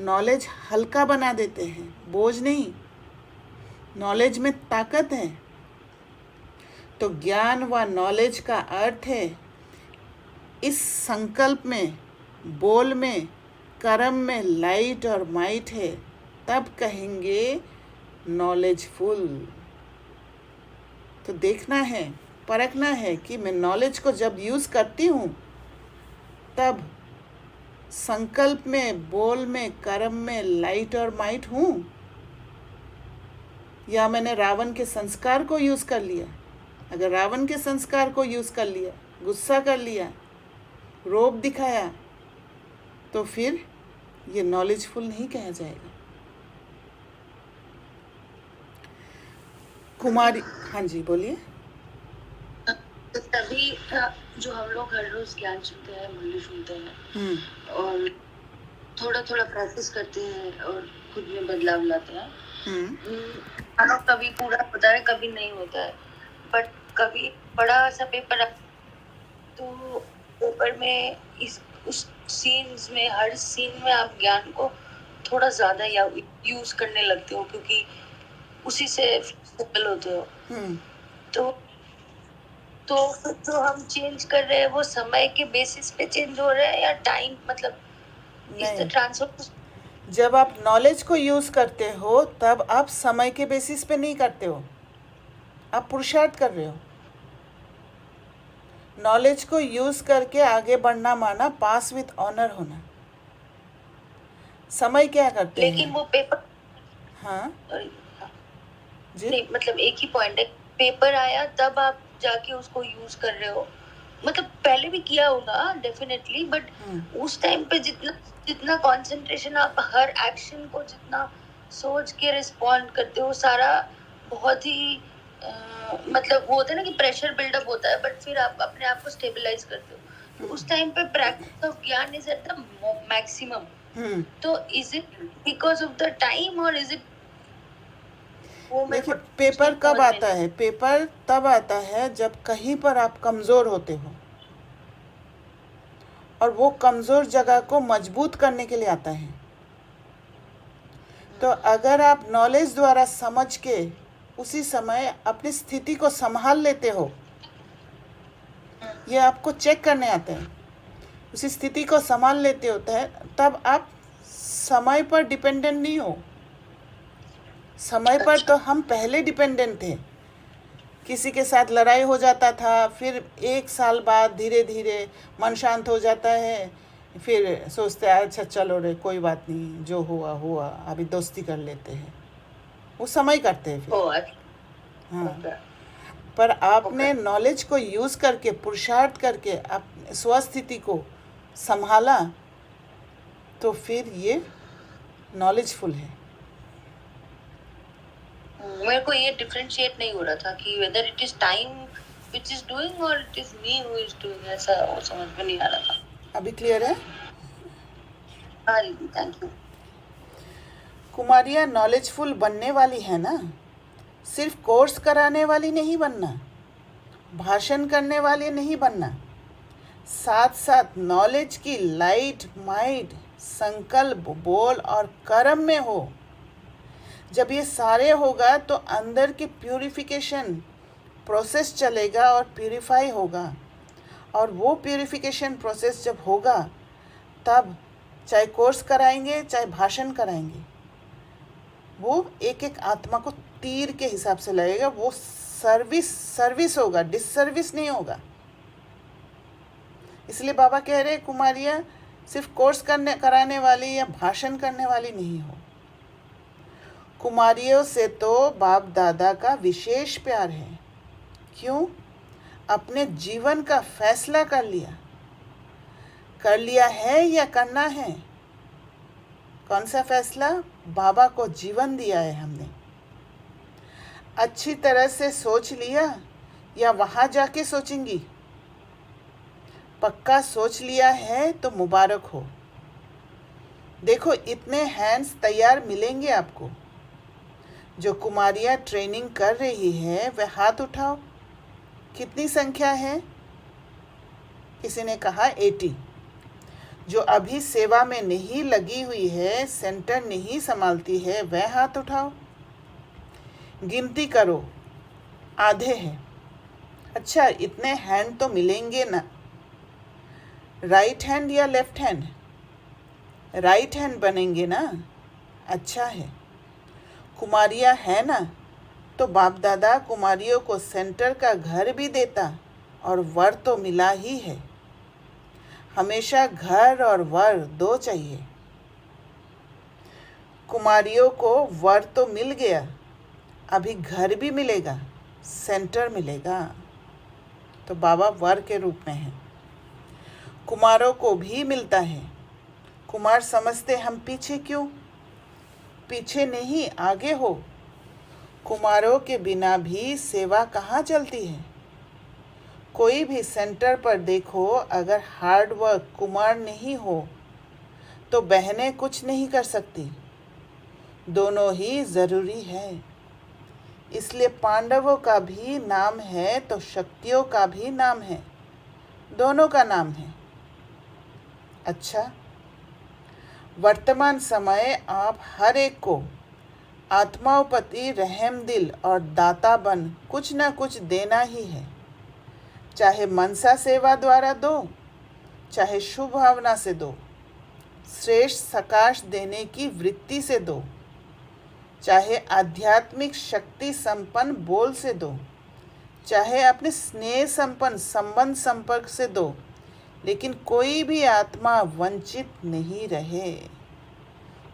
नॉलेज हल्का बना देते हैं, बोझ नहीं। नॉलेज में ताकत है। तो ज्ञान व नॉलेज का अर्थ है इस संकल्प में, बोल में, कर्म में लाइट और माइट है, तब कहेंगे नॉलेजफुल। तो देखना है, परखना है कि मैं नॉलेज को जब यूज़ करती हूँ तब संकल्प में, बोल में, कर्म में लाइट और माइट हूँ, या मैंने रावण के संस्कार को यूज़ कर लिया। अगर रावण के संस्कार को यूज़ कर लिया, गुस्सा कर लिया, रोब दिखाया, तो फिर ये नॉलेजफुल नहीं कहा जाएगा। कुमारी, हाँ जी बोलिए। तो तभी जो हम लोग हर रोज ज्ञान सुनते हैं, मुरली सुनते हैं और थोड़ा थोड़ा प्रैक्टिस करते हैं और खुद में बदलाव लाते हैं। कभी पूरा होता है, कभी नहीं होता है, बट कभी बड़ा सा पेपर, तो पेपर में उस सीन्स में, हर सीन में आप ज्ञान को थोड़ा ज्यादा यूज करने लगते हो, क्योंकि उसी से फ्लेक्सिबल होते हो। तो जो हम चेंज कर रहे हैं वो समय के बेसिस पे चेंज हो रहा है या टाइम, मतलब इस ट्रांसफर? जब आप नॉलेज को यूज़ करते हो तब आप समय के बेसिस पे नहीं करते हो, आप पुरुषार्थ कर रहे हो। नॉलेज को यूज़ करके आगे बढ़ना माना पास विथ ऑनर होना। समय क्या करते हैं? लेकिन वो पेपर, हाँ जी नहीं, मतलब एक ही पॉइंट है, पेपर आया तब आप जाके उसको यूज कर रहे हो, मतलब पहले भी किया होगा डेफिनेटली, बट उस टाइम पे जितना कंसंट्रेशन आप हर एक्शन को जितना सोच के रिस्पॉन्ड करते हो, सारा बहुत ही मतलब वो होता है ना कि प्रेशर बिल्डअप होता है, बट फिर आप अपने आप को स्टेबलाइज करते हो। तो उस टाइम पे प्रैक्टिस ऑफ ज्ञान इज एट द मैक्सिमम। तो is it because of the time और इज इट? देखिए, पेपर कब आता है? पेपर तब आता है जब कहीं पर आप कमज़ोर होते हो, और वो कमज़ोर जगह को मजबूत करने के लिए आता है। तो अगर आप नॉलेज द्वारा समझ के उसी समय अपनी स्थिति को संभाल लेते हो, ये आपको चेक करने आते हैं, उसी स्थिति को संभाल लेते होते हैं, तब आप समय पर डिपेंडेंट नहीं हो। समय पर तो हम पहले डिपेंडेंट थे। किसी के साथ लड़ाई हो जाता था, फिर 1 साल बाद धीरे धीरे मन शांत हो जाता है, फिर सोचते हैं अच्छा चलो रे कोई बात नहीं, जो हुआ हुआ, अभी दोस्ती कर लेते हैं। वो समय करते हैं फिर। हाँ, पर आपने नॉलेज को यूज़ करके, पुरुषार्थ करके अपने स्वस्थिति को संभाला, तो फिर ये नॉलेजफुल है। मेरे को ये डिफरेंशिएट नहीं हो रहा था कि whether it is time which is doing और it is me who is doing, ऐसा वो समझ में नहीं आ रहा था। अभी क्लियर है? हाँ दीदी, थैंक यू। कुमारियाँ नॉलेजफुल बनने वाली है ना, सिर्फ कोर्स कराने वाली नहीं बनना, भाषण करने वाली नहीं बनना, साथ साथ नॉलेज की लाइट माइंड संकल्प बोल और कर्म में हो। जब ये सारे होगा तो अंदर की प्यूरिफिकेशन प्रोसेस चलेगा और प्यूरिफाई होगा, और वो प्यूरिफिकेशन प्रोसेस जब होगा तब चाहे कोर्स कराएंगे चाहे भाषण कराएंगे, वो एक एक आत्मा को तीर के हिसाब से लगेगा। वो सर्विस होगा, डिससर्विस नहीं होगा। इसलिए बाबा कह रहे कुमारियाँ सिर्फ कोर्स कराने वाली या भाषण करने वाली नहीं हो। कुमारियों से तो बाप दादा का विशेष प्यार है। क्यों? अपने जीवन का फैसला कर लिया है या करना है। कौन सा फैसला? बाबा को जीवन दिया है हमने। अच्छी तरह से सोच लिया या वहाँ जाके सोचेंगी? पक्का सोच लिया है तो मुबारक हो। देखो इतने हैंड्स तैयार मिलेंगे आपको। जो कुमारियाँ ट्रेनिंग कर रही है वह हाथ उठाओ। कितनी संख्या है? किसी ने कहा 80। जो अभी सेवा में नहीं लगी हुई है, सेंटर नहीं संभालती है, वह हाथ उठाओ। गिनती करो, आधे हैं। अच्छा, इतने हैंड तो मिलेंगे ना। राइट हैंड या लेफ्ट हैंड? राइट हैंड बनेंगे ना। अच्छा है। कुमारियाँ है ना, तो बाप दादा कुमारियों को सेंटर का घर भी देता और वर तो मिला ही है। हमेशा घर और वर दो चाहिए। कुमारियों को वर तो मिल गया, अभी घर भी मिलेगा, सेंटर मिलेगा। तो बाबा वर के रूप में है। कुमारों को भी मिलता है। कुमार समझते हम पीछे क्यों? पीछे नहीं, आगे हो। कुमारों के बिना भी सेवा कहाँ चलती है? कोई भी सेंटर पर देखो, अगर हार्ड वर्क कुमार नहीं हो तो बहनें कुछ नहीं कर सकती। दोनों ही ज़रूरी है। इसलिए पांडवों का भी नाम है तो शक्तियों का भी नाम है, दोनों का नाम है। अच्छा, वर्तमान समय आप हर एक को आत्माओपति रहम दिल और दाता बन कुछ न कुछ देना ही है। चाहे मनसा सेवा द्वारा दो, चाहे शुभ भावना से दो, श्रेष्ठ सकाश देने की वृत्ति से दो, चाहे आध्यात्मिक शक्ति संपन्न बोल से दो, चाहे अपने स्नेह संपन्न संबंध संपर्क से दो, लेकिन कोई भी आत्मा वंचित नहीं रहे।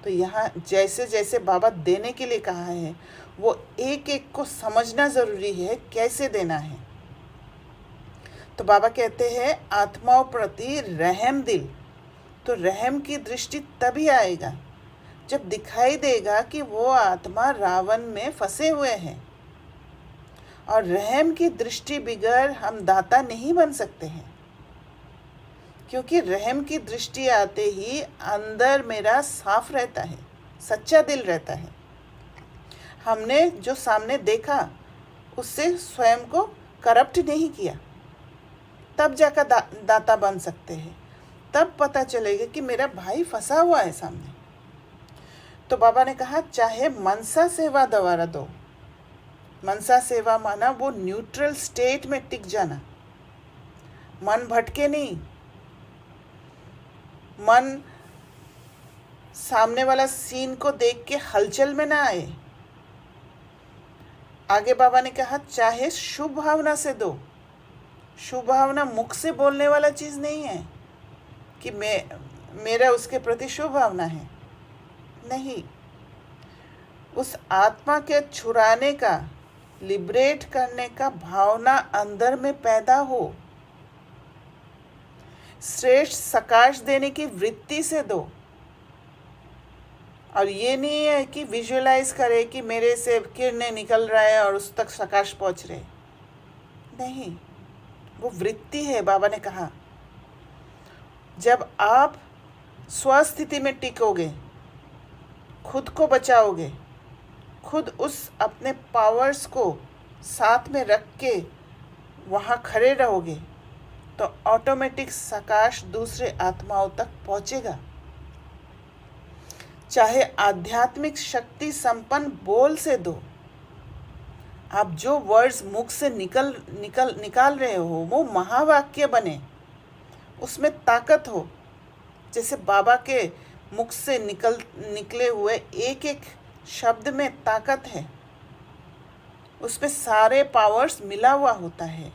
तो यहाँ जैसे जैसे बाबा देने के लिए कहा है, वो एक एक को समझना ज़रूरी है, कैसे देना है। तो बाबा कहते हैं आत्माओं प्रति रहम दिल। तो रहम की दृष्टि तभी आएगा जब दिखाई देगा कि वो आत्मा रावण में फंसे हुए हैं, और रहम की दृष्टि बगैर हम दाता नहीं बन सकते हैं। क्योंकि रहम की दृष्टि आते ही अंदर मेरा साफ रहता है, सच्चा दिल रहता है। हमने जो सामने देखा उससे स्वयं को करप्ट नहीं किया, तब जाकर दाता बन सकते हैं। तब पता चलेगा कि मेरा भाई फंसा हुआ है सामने। तो बाबा ने कहा चाहे मनसा सेवा द्वारा दो। मनसा सेवा माना वो न्यूट्रल स्टेट में टिक जाना, मन भटके नहीं, मन सामने वाला सीन को देख के हलचल में ना आए। आगे बाबा ने कहा चाहे शुभ भावना से दो। शुभ भावना मुख से बोलने वाला चीज़ नहीं है कि मेरा उसके प्रति शुभ भावना है, नहीं। उस आत्मा के छुड़ाने का लिबरेट करने का भावना अंदर में पैदा हो। श्रेष्ठ सकाश देने की वृत्ति से दो। और ये नहीं है कि विजुअलाइज करे कि मेरे से किरणें निकल रहा है और उस तक प्रकाश पहुंच रहे, नहीं, वो वृत्ति है। बाबा ने कहा जब आप स्वस्थिति में टिकोगे, खुद को बचाओगे, खुद उस अपने पावर्स को साथ में रख के वहाँ खड़े रहोगे, तो ऑटोमेटिक प्रकाश दूसरे आत्माओं तक पहुँचेगा। चाहे आध्यात्मिक शक्ति संपन्न बोल से दो। आप जो वर्ड्स मुख से निकाल रहे हो वो महावाक्य बने, उसमें ताकत हो। जैसे बाबा के मुख से निकले हुए एक एक शब्द में ताकत है, उसमें सारे पावर्स मिला हुआ होता है।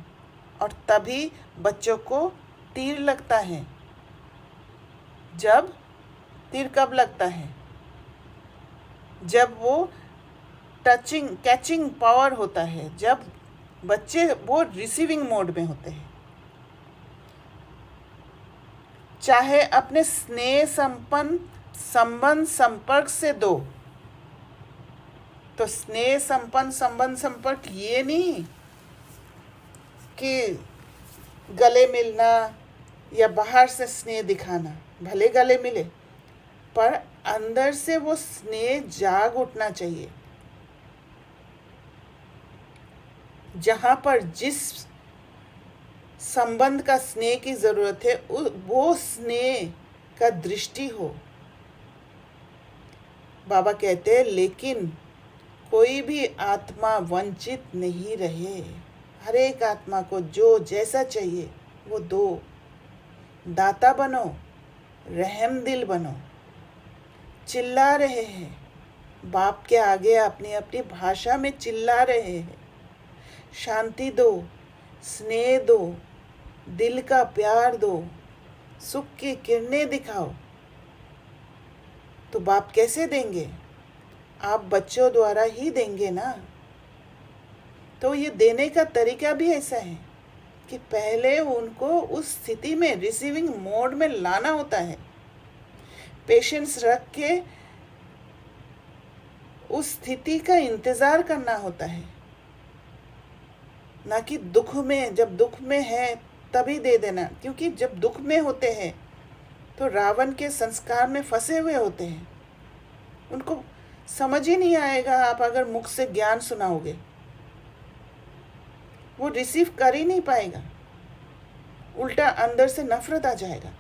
और तभी बच्चों को तीर लगता है। जब तीर कब लगता है? जब वो कैचिंग पावर होता है, जब बच्चे वो रिसीविंग मोड में होते हैं। चाहे अपने स्नेह संपन्न संबंध संपर्क से दो। तो स्नेह संपन्न संबंध संपर्क ये नहीं कि गले मिलना या बाहर से स्नेह दिखाना, भले गले मिले, पर अंदर से वो स्नेह जाग उठना चाहिए। जहाँ पर जिस संबंध का स्नेह की ज़रूरत है वो स्नेह का दृष्टि हो। बाबा कहते हैं लेकिन कोई भी आत्मा वंचित नहीं रहे। हर एक आत्मा को जो जैसा चाहिए वो दो। दाता बनो, रहम दिल बनो। चिल्ला रहे हैं बाप के आगे, अपनी अपनी भाषा में चिल्ला रहे हैं। शांति दो, स्नेह दो, दिल का प्यार दो, सुख की किरणें दिखाओ। तो बाप कैसे देंगे? आप बच्चों द्वारा ही देंगे ना। तो ये देने का तरीका भी ऐसा है कि पहले उनको उस स्थिति में रिसीविंग मोड में लाना होता है। पेशेंस रख के उस स्थिति का इंतज़ार करना होता है, ना कि दुख में, जब दुख में है तभी दे देना। क्योंकि जब दुख में होते हैं तो रावण के संस्कार में फंसे हुए होते हैं, उनको समझ ही नहीं आएगा। आप अगर मुख से ज्ञान सुनाओगे वो रिसीव कर ही नहीं पाएगा, उल्टा अंदर से नफरत आ जाएगा।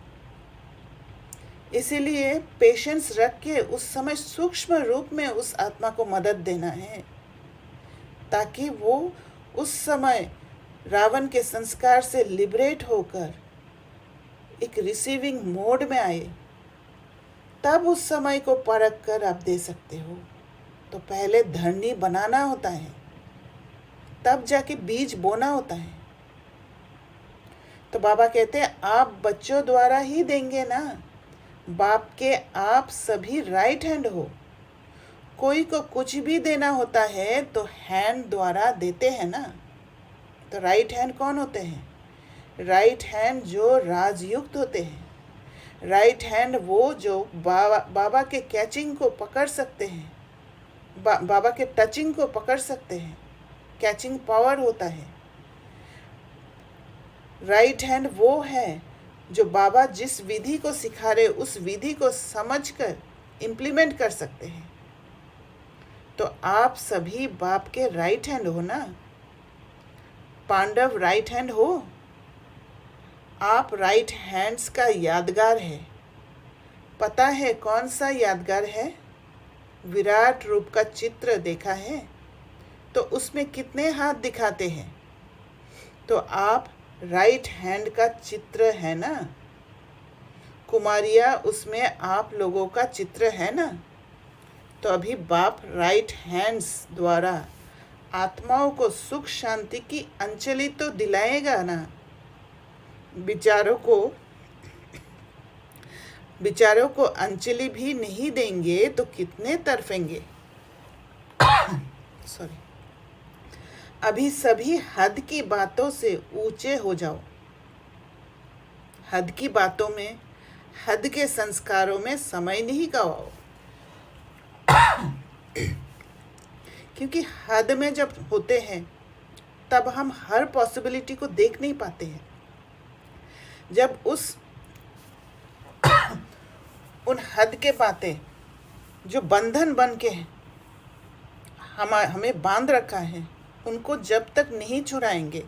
इसीलिए पेशेंस रख के उस समय सूक्ष्म रूप में उस आत्मा को मदद देना है, ताकि वो उस समय रावण के संस्कार से लिबरेट होकर एक रिसीविंग मोड में आए। तब उस समय को परख कर आप दे सकते हो। तो पहले धरनी बनाना होता है, तब जाके बीज बोना होता है। तो बाबा कहते हैं आप बच्चों द्वारा ही देंगे ना। बाप के आप सभी राइट हैंड हो। कोई को कुछ भी देना होता है तो हैंड द्वारा देते हैं ना। तो राइट हैंड कौन होते हैं? राइट हैंड जो राजयुक्त होते हैं। राइट हैंड वो जो बाबा के कैचिंग को पकड़ सकते हैं, बाबा के टचिंग को पकड़ सकते हैं। कैचिंग पावर होता है। राइट हैंड वो है जो बाबा जिस विधि को सिखा रहे उस विधि को समझकर इम्प्लीमेंट कर सकते हैं। तो आप सभी बाप के राइट हैंड हो ना। पांडव राइट हैंड हो। आप राइट हैंड्स का यादगार है। पता है कौन सा यादगार है? विराट रूप का चित्र देखा है तो उसमें कितने हाथ दिखाते हैं? तो आप राइट हैंड का चित्र है ना। कुमारिया उसमें आप लोगों का चित्र है ना। तो अभी बाप राइट हैंड्स द्वारा आत्माओं को सुख शांति की अंजलि तो दिलाएगा ना। बेचारों को अंजलि भी नहीं देंगे तो कितने तरफेंगे। सॉरी। अभी सभी हद की बातों से ऊंचे हो जाओ। हद की बातों में, हद के संस्कारों में समय नहीं गवाओ, क्योंकि हद में जब होते हैं तब हम हर पॉसिबिलिटी को देख नहीं पाते हैं। जब उन हद के बातें जो बंधन बन के हमें बांध रखा है, उनको जब तक नहीं छुड़ाएंगे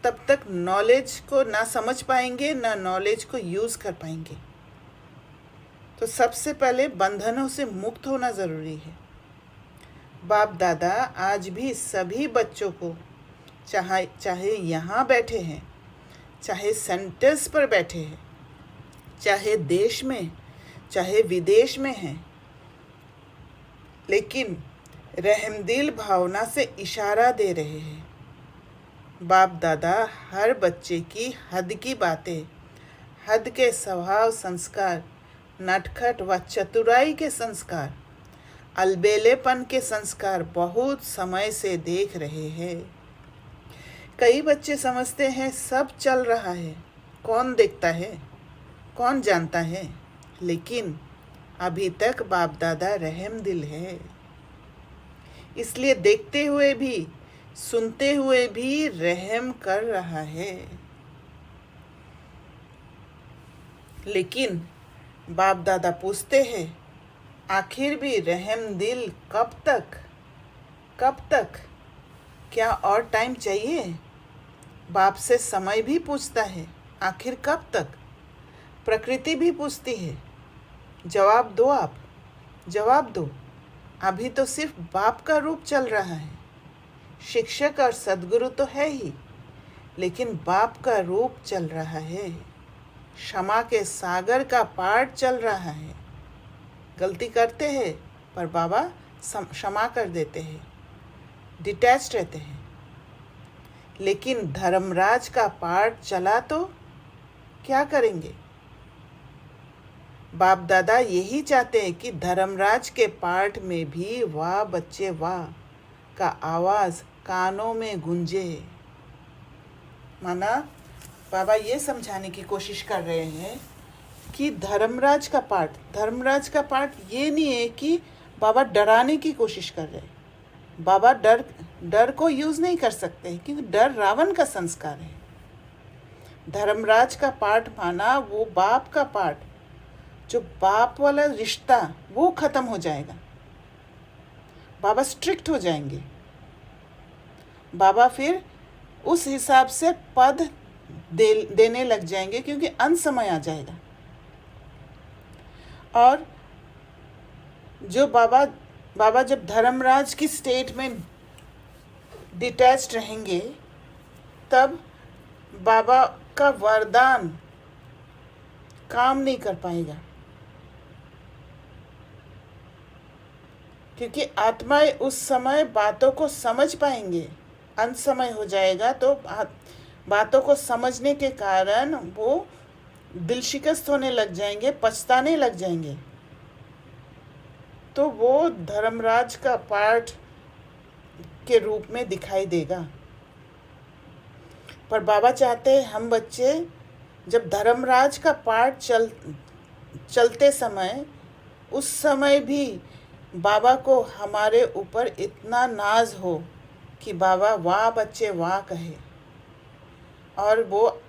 तब तक नॉलेज को ना समझ पाएंगे, ना नॉलेज को यूज़ कर पाएंगे। तो सबसे पहले बंधनों से मुक्त होना ज़रूरी है। बाप दादा आज भी सभी बच्चों को, चाहे यहाँ बैठे हैं, चाहे सेंटर्स पर बैठे हैं, चाहे देश में, चाहे विदेश में हैं, लेकिन रहमदिल भावना से इशारा दे रहे हैं। बाप दादा हर बच्चे की हद की बातें, हद के स्वभाव संस्कार, नटखट व चतुराई के संस्कार, अलबेलेपन के संस्कार बहुत समय से देख रहे हैं। कई बच्चे समझते हैं सब चल रहा है, कौन देखता है, कौन जानता है, लेकिन अभी तक बाप दादा रहमदिल है। इसलिए देखते हुए भी, सुनते हुए भी रहम कर रहा है। लेकिन बाप दादा पूछते हैं, आखिर भी रहमदिल कब तक, कब तक? क्या और टाइम चाहिए? बाप से समय भी पूछता है, आखिर कब तक? प्रकृति भी पूछती है, जवाब दो आप, जवाब दो। अभी तो सिर्फ बाप का रूप चल रहा है। शिक्षक और सद्गुरु तो है ही, लेकिन बाप का रूप चल रहा है। क्षमा के सागर का पाठ चल रहा है। गलती करते हैं पर बाबा क्षमा कर देते हैं, डिटैच रहते हैं। लेकिन धर्मराज का पाठ चला तो क्या करेंगे? बाप दादा यही चाहते हैं कि धर्मराज के पाठ में भी वाह बच्चे वाह का आवाज़ कानों में गूंजे। माना बाबा ये समझाने की कोशिश कर रहे हैं कि धर्मराज का पाठ ये नहीं है कि बाबा डराने की कोशिश कर रहे हैं। बाबा डर को यूज़ नहीं कर सकते, क्योंकि डर रावण का संस्कार है। धर्मराज का पाठ माना वो बाप का पाठ, जो बाप वाला रिश्ता वो ख़त्म हो जाएगा। बाबा स्ट्रिक्ट हो जाएंगे। बाबा फिर उस हिसाब से पद देने लग जाएंगे, क्योंकि अंत समय आ जाएगा। और जो बाबा जब धर्मराज की स्टेट में डिटैच्ड रहेंगे, तब बाबा का वरदान काम नहीं कर पाएगा, क्योंकि आत्माएं उस समय बातों को समझ पाएंगे। अंत समय हो जाएगा तो बातों को समझने के कारण वो दिल शिकस्त होने लग जाएंगे, पछताने लग जाएंगे। तो वो धर्मराज का पाठ के रूप में दिखाई देगा। पर बाबा चाहते हैं हम बच्चे जब धर्मराज का पाठ चलते समय, उस समय भी बाबा को हमारे ऊपर इतना नाज हो कि बाबा वाह बच्चे वाह कहे और वो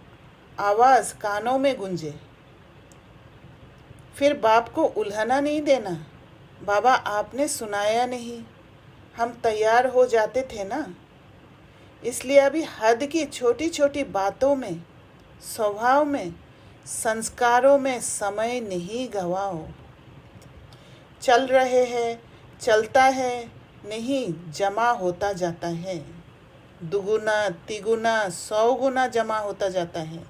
आवाज़ कानों में गूंजे। फिर बाप को उल्हाना नहीं देना, बाबा आपने सुनाया नहीं, हम तैयार हो जाते थे ना। इसलिए अभी हद की छोटी छोटी बातों में, स्वभाव में, संस्कारों में समय नहीं गवाओ। चल रहे हैं, चलता है, नहीं जमा होता जाता है। दुगुना तिगुना 100 गुना जमा होता जाता है।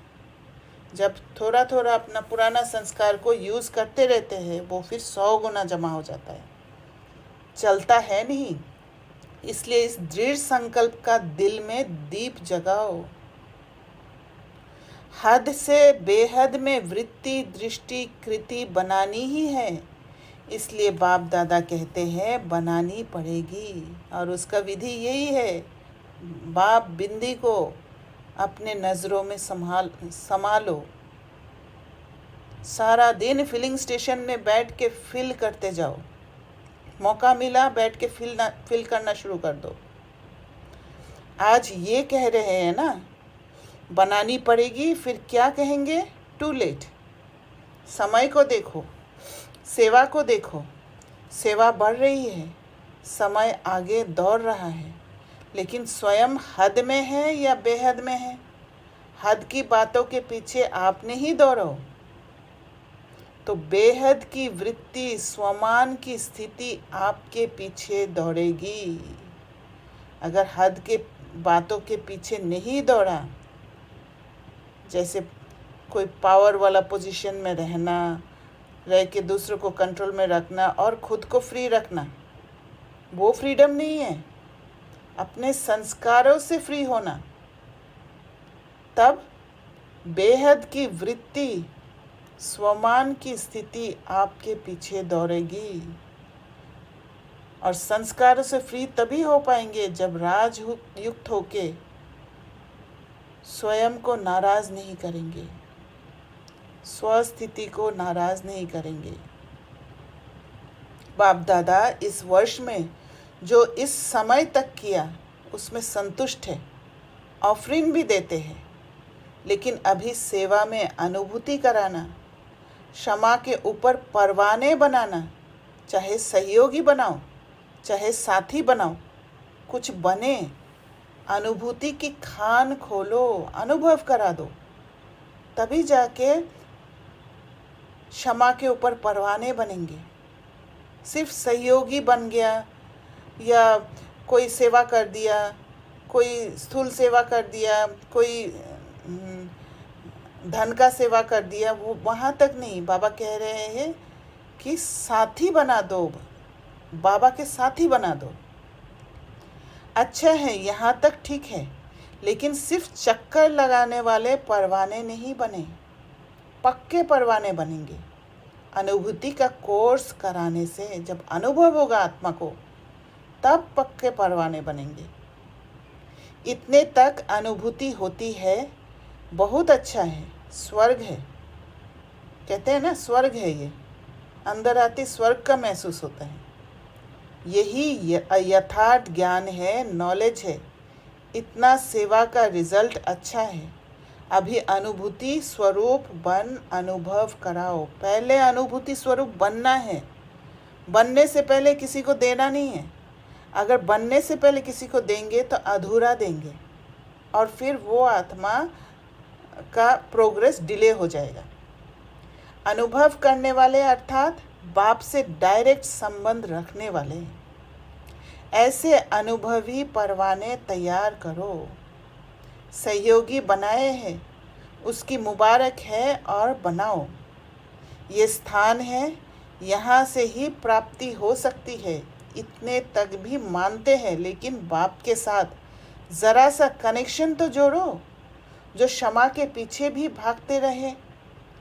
जब थोड़ा थोड़ा अपना पुराना संस्कार को यूज़ करते रहते हैं, वो फिर 100 गुना जमा हो जाता है। चलता है नहीं, इसलिए इस दृढ़ संकल्प का दिल में दीप जगाओ। हद से बेहद में वृत्ति दृष्टि कृति बनानी ही है, इसलिए बाप दादा कहते हैं बनानी पड़ेगी। और उसका विधि यही है, बाप बिंदी को अपने नज़रों में संभालो। सारा दिन फिलिंग स्टेशन में बैठ के फिल करते जाओ। मौका मिला बैठ के फिल करना शुरू कर दो। आज ये कह रहे हैं ना, बनानी पड़ेगी, फिर क्या कहेंगे? Too late. समय को देखो, सेवा को देखो, सेवा बढ़ रही है, समय आगे दौड़ रहा है, लेकिन स्वयं हद में है या बेहद में है? हद की बातों के पीछे आपने ही दौड़ो, तो बेहद की वृत्ति, स्वमान की स्थिति आपके पीछे दौड़ेगी। अगर हद के बातों के पीछे नहीं दौड़ा, जैसे कोई पावर वाला पोजीशन में रह के दूसरों को कंट्रोल में रखना और खुद को फ्री रखना, वो फ्रीडम नहीं है। अपने संस्कारों से फ्री होना, तब बेहद की वृत्ति, स्वमान की स्थिति आपके पीछे दौड़ेगी। और संस्कारों से फ्री तभी हो पाएंगे जब राजयुक्त होके स्वयं को नाराज नहीं करेंगे, स्वस्थिति को नाराज नहीं करेंगे। बाप दादा इस वर्ष में जो इस समय तक किया उसमें संतुष्ट है, ऑफरिंग भी देते हैं, लेकिन अभी सेवा में अनुभूति कराना, क्षमा के ऊपर परवाने बनाना, चाहे सहयोगी बनाओ, चाहे साथी बनाओ, कुछ बने, अनुभूति की खान खोलो, अनुभव करा दो, तभी जाके क्षमा के ऊपर परवाने बनेंगे। सिर्फ सहयोगी बन गया या कोई सेवा कर दिया, कोई स्थूल सेवा कर दिया, कोई धन का सेवा कर दिया, वो वहाँ तक नहीं। बाबा कह रहे हैं कि साथी बना दो, बाबा के साथी बना दो। अच्छा है, यहाँ तक ठीक है, लेकिन सिर्फ चक्कर लगाने वाले परवाने नहीं बने, पक्के परवाने बनेंगे। अनुभूति का कोर्स कराने से जब अनुभव होगा आत्मा को, तब पक्के परवाने बनेंगे। इतने तक अनुभूति होती है, बहुत अच्छा है, स्वर्ग है। कहते हैं ना, स्वर्ग है ये, अंदर आते स्वर्ग का महसूस होता है। यही यथार्थ ज्ञान है, नॉलेज है। इतना सेवा का रिजल्ट अच्छा है। अभी अनुभूति स्वरूप बन अनुभव कराओ। पहले अनुभूति स्वरूप बनना है, बनने से पहले किसी को देना नहीं है। अगर बनने से पहले किसी को देंगे तो अधूरा देंगे, और फिर वो आत्मा का प्रोग्रेस डिले हो जाएगा। अनुभव करने वाले अर्थात बाप से डायरेक्ट संबंध रखने वाले, ऐसे अनुभवी परवाने तैयार करो। सहयोगी बनाए हैं, उसकी मुबारक है और बनाओ। ये स्थान है, यहाँ से ही प्राप्ति हो सकती है, इतने तक भी मानते हैं। लेकिन बाप के साथ ज़रा सा कनेक्शन तो जोड़ो, जो क्षमा के पीछे भी भागते रहे।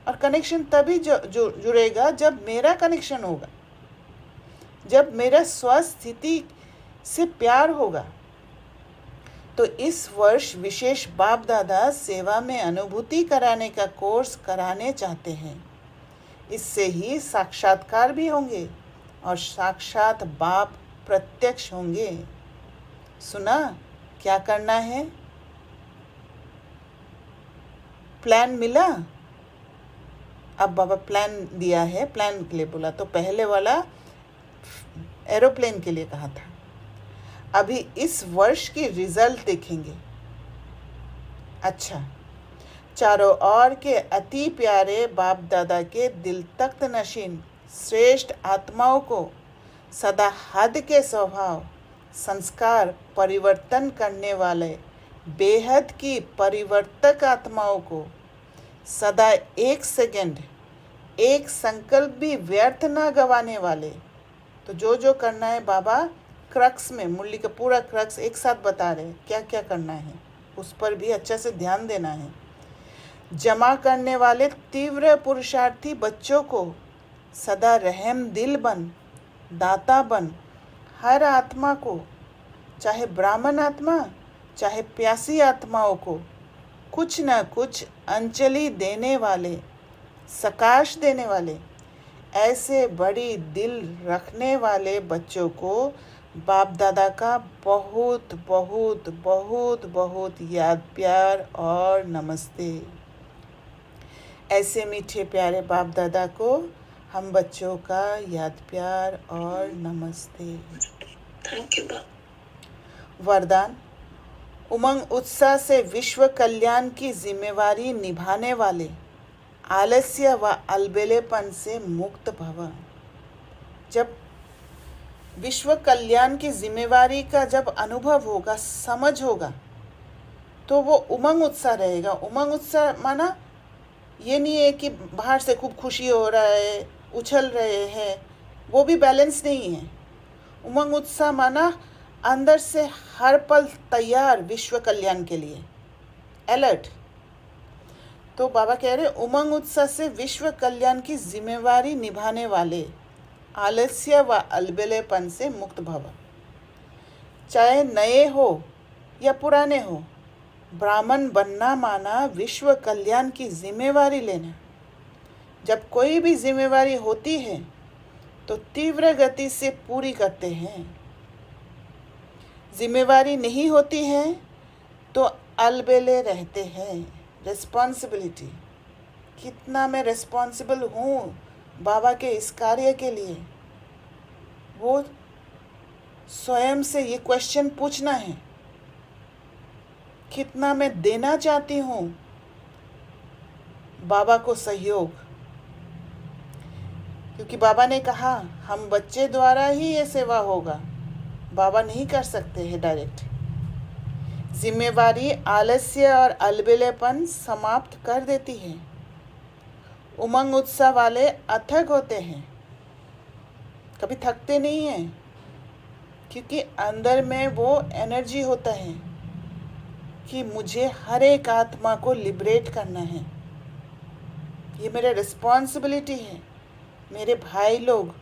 और कनेक्शन तभी जुड़ेगा जब मेरा कनेक्शन होगा, जब मेरा स्वस्थिति से प्यार होगा। तो इस वर्ष विशेष बाप दादा सेवा में अनुभूति कराने का कोर्स कराने चाहते हैं। इससे ही साक्षात्कार भी होंगे और साक्षात बाप प्रत्यक्ष होंगे। सुना क्या करना है? प्लान मिला? अब बाबा प्लान दिया है, प्लान के लिए बोला, तो पहले वाला एरोप्लेन के लिए कहा था। अभी इस वर्ष की रिजल्ट देखेंगे। अच्छा, चारों ओर के अति प्यारे बाप दादा के दिल तख्त नशीन श्रेष्ठ आत्माओं को सदा हद के स्वभाव, संस्कार परिवर्तन करने वाले बेहद की परिवर्तक आत्माओं को सदा एक सेकंड, एक संकल्प भी व्यर्थ ना गवाने वाले। तो जो करना है बाबा क्रक्स में, मुरली का पूरा क्रक्स एक साथ बता रहे हैं, क्या क्या करना है, उस पर भी अच्छा से ध्यान देना है। जमा करने वाले तीव्र पुरुषार्थी बच्चों को सदा रहम दिल बन, दाता बन, हर आत्मा को, चाहे ब्राह्मण आत्मा, चाहे प्यासी आत्माओं को कुछ न कुछ अंजलि देने वाले, सकाश देने वाले, ऐसे बड़ी दिल रखने वाले बच्चों को बाप दादा का बहुत बहुत बहुत बहुत याद प्यार और नमस्ते। ऐसे मीठे प्यारे बाप दादा को हम बच्चों का याद प्यार और नमस्ते। Thank you. वरदान: उमंग उत्साह से विश्व कल्याण की जिम्मेवारी निभाने वाले, आलस्य व अलबेलेपन से मुक्त भव। जब विश्व कल्याण की जिम्मेवारी का जब अनुभव होगा, समझ होगा, तो वो उमंग उत्साह रहेगा। उमंग उत्साह माना ये नहीं है कि बाहर से खूब खुशी हो रहा है, उछल रहे हैं, वो भी बैलेंस नहीं है। उमंग उत्साह माना अंदर से हर पल तैयार विश्व कल्याण के लिए, अलर्ट। तो बाबा कह रहे उमंग उत्साह से विश्व कल्याण की जिम्मेवारी निभाने वाले, आलस्य व अलबेलेपन से मुक्त भव। चाहे नए हो या पुराने हो, ब्राह्मण बनना माना विश्व कल्याण की जिम्मेवारी लेना। जब कोई भी जिम्मेवारी होती है तो तीव्र गति से पूरी करते हैं। जिम्मेवारी नहीं होती है तो अलबेले रहते हैं। रिस्पॉन्सिबिलिटी, कितना मैं रिस्पॉन्सिबल हूँ बाबा के इस कार्य के लिए, वो स्वयं से ये क्वेश्चन पूछना है। कितना मैं देना चाहती हूँ बाबा को सहयोग, क्योंकि बाबा ने कहा हम बच्चे द्वारा ही ये सेवा होगा, बाबा नहीं कर सकते हैं डायरेक्ट। जिम्मेवारी आलस्य और अलबेलेपन समाप्त कर देती है। उमंग उत्साह वाले अथक होते हैं, कभी थकते नहीं हैं, क्योंकि अंदर में वो एनर्जी होता है कि मुझे हर एक आत्मा को लिबरेट करना है, ये मेरा रिस्पॉन्सिबिलिटी है। मेरे भाई लोग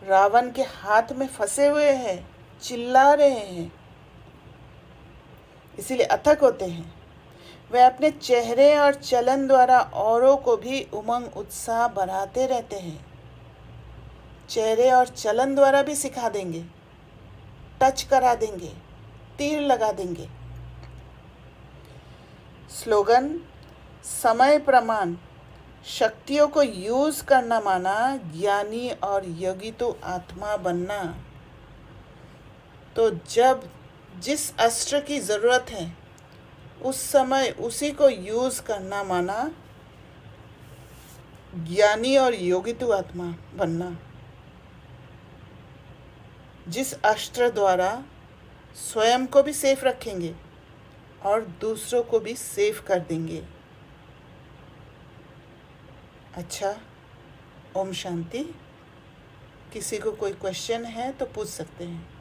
रावण के हाथ में फंसे हुए हैं, चिल्ला रहे हैं, इसीलिए अथक होते हैं। वे अपने चेहरे और चलन द्वारा औरों को भी उमंग उत्साह बढ़ाते रहते हैं। चेहरे और चलन द्वारा भी सिखा देंगे, टच करा देंगे, तीर लगा देंगे। स्लोगन: समय प्रमाण, शक्तियों को यूज करना माना ज्ञानी और योगी तो आत्मा बनना। तो जब जिस अस्त्र की ज़रूरत है उस समय उसी को यूज करना माना ज्ञानी और योगी तो आत्मा बनना। जिस अस्त्र द्वारा स्वयं को भी सेफ रखेंगे और दूसरों को भी सेफ कर देंगे। अच्छा, ओम शांति। किसी को कोई क्वेश्चन है तो पूछ सकते हैं।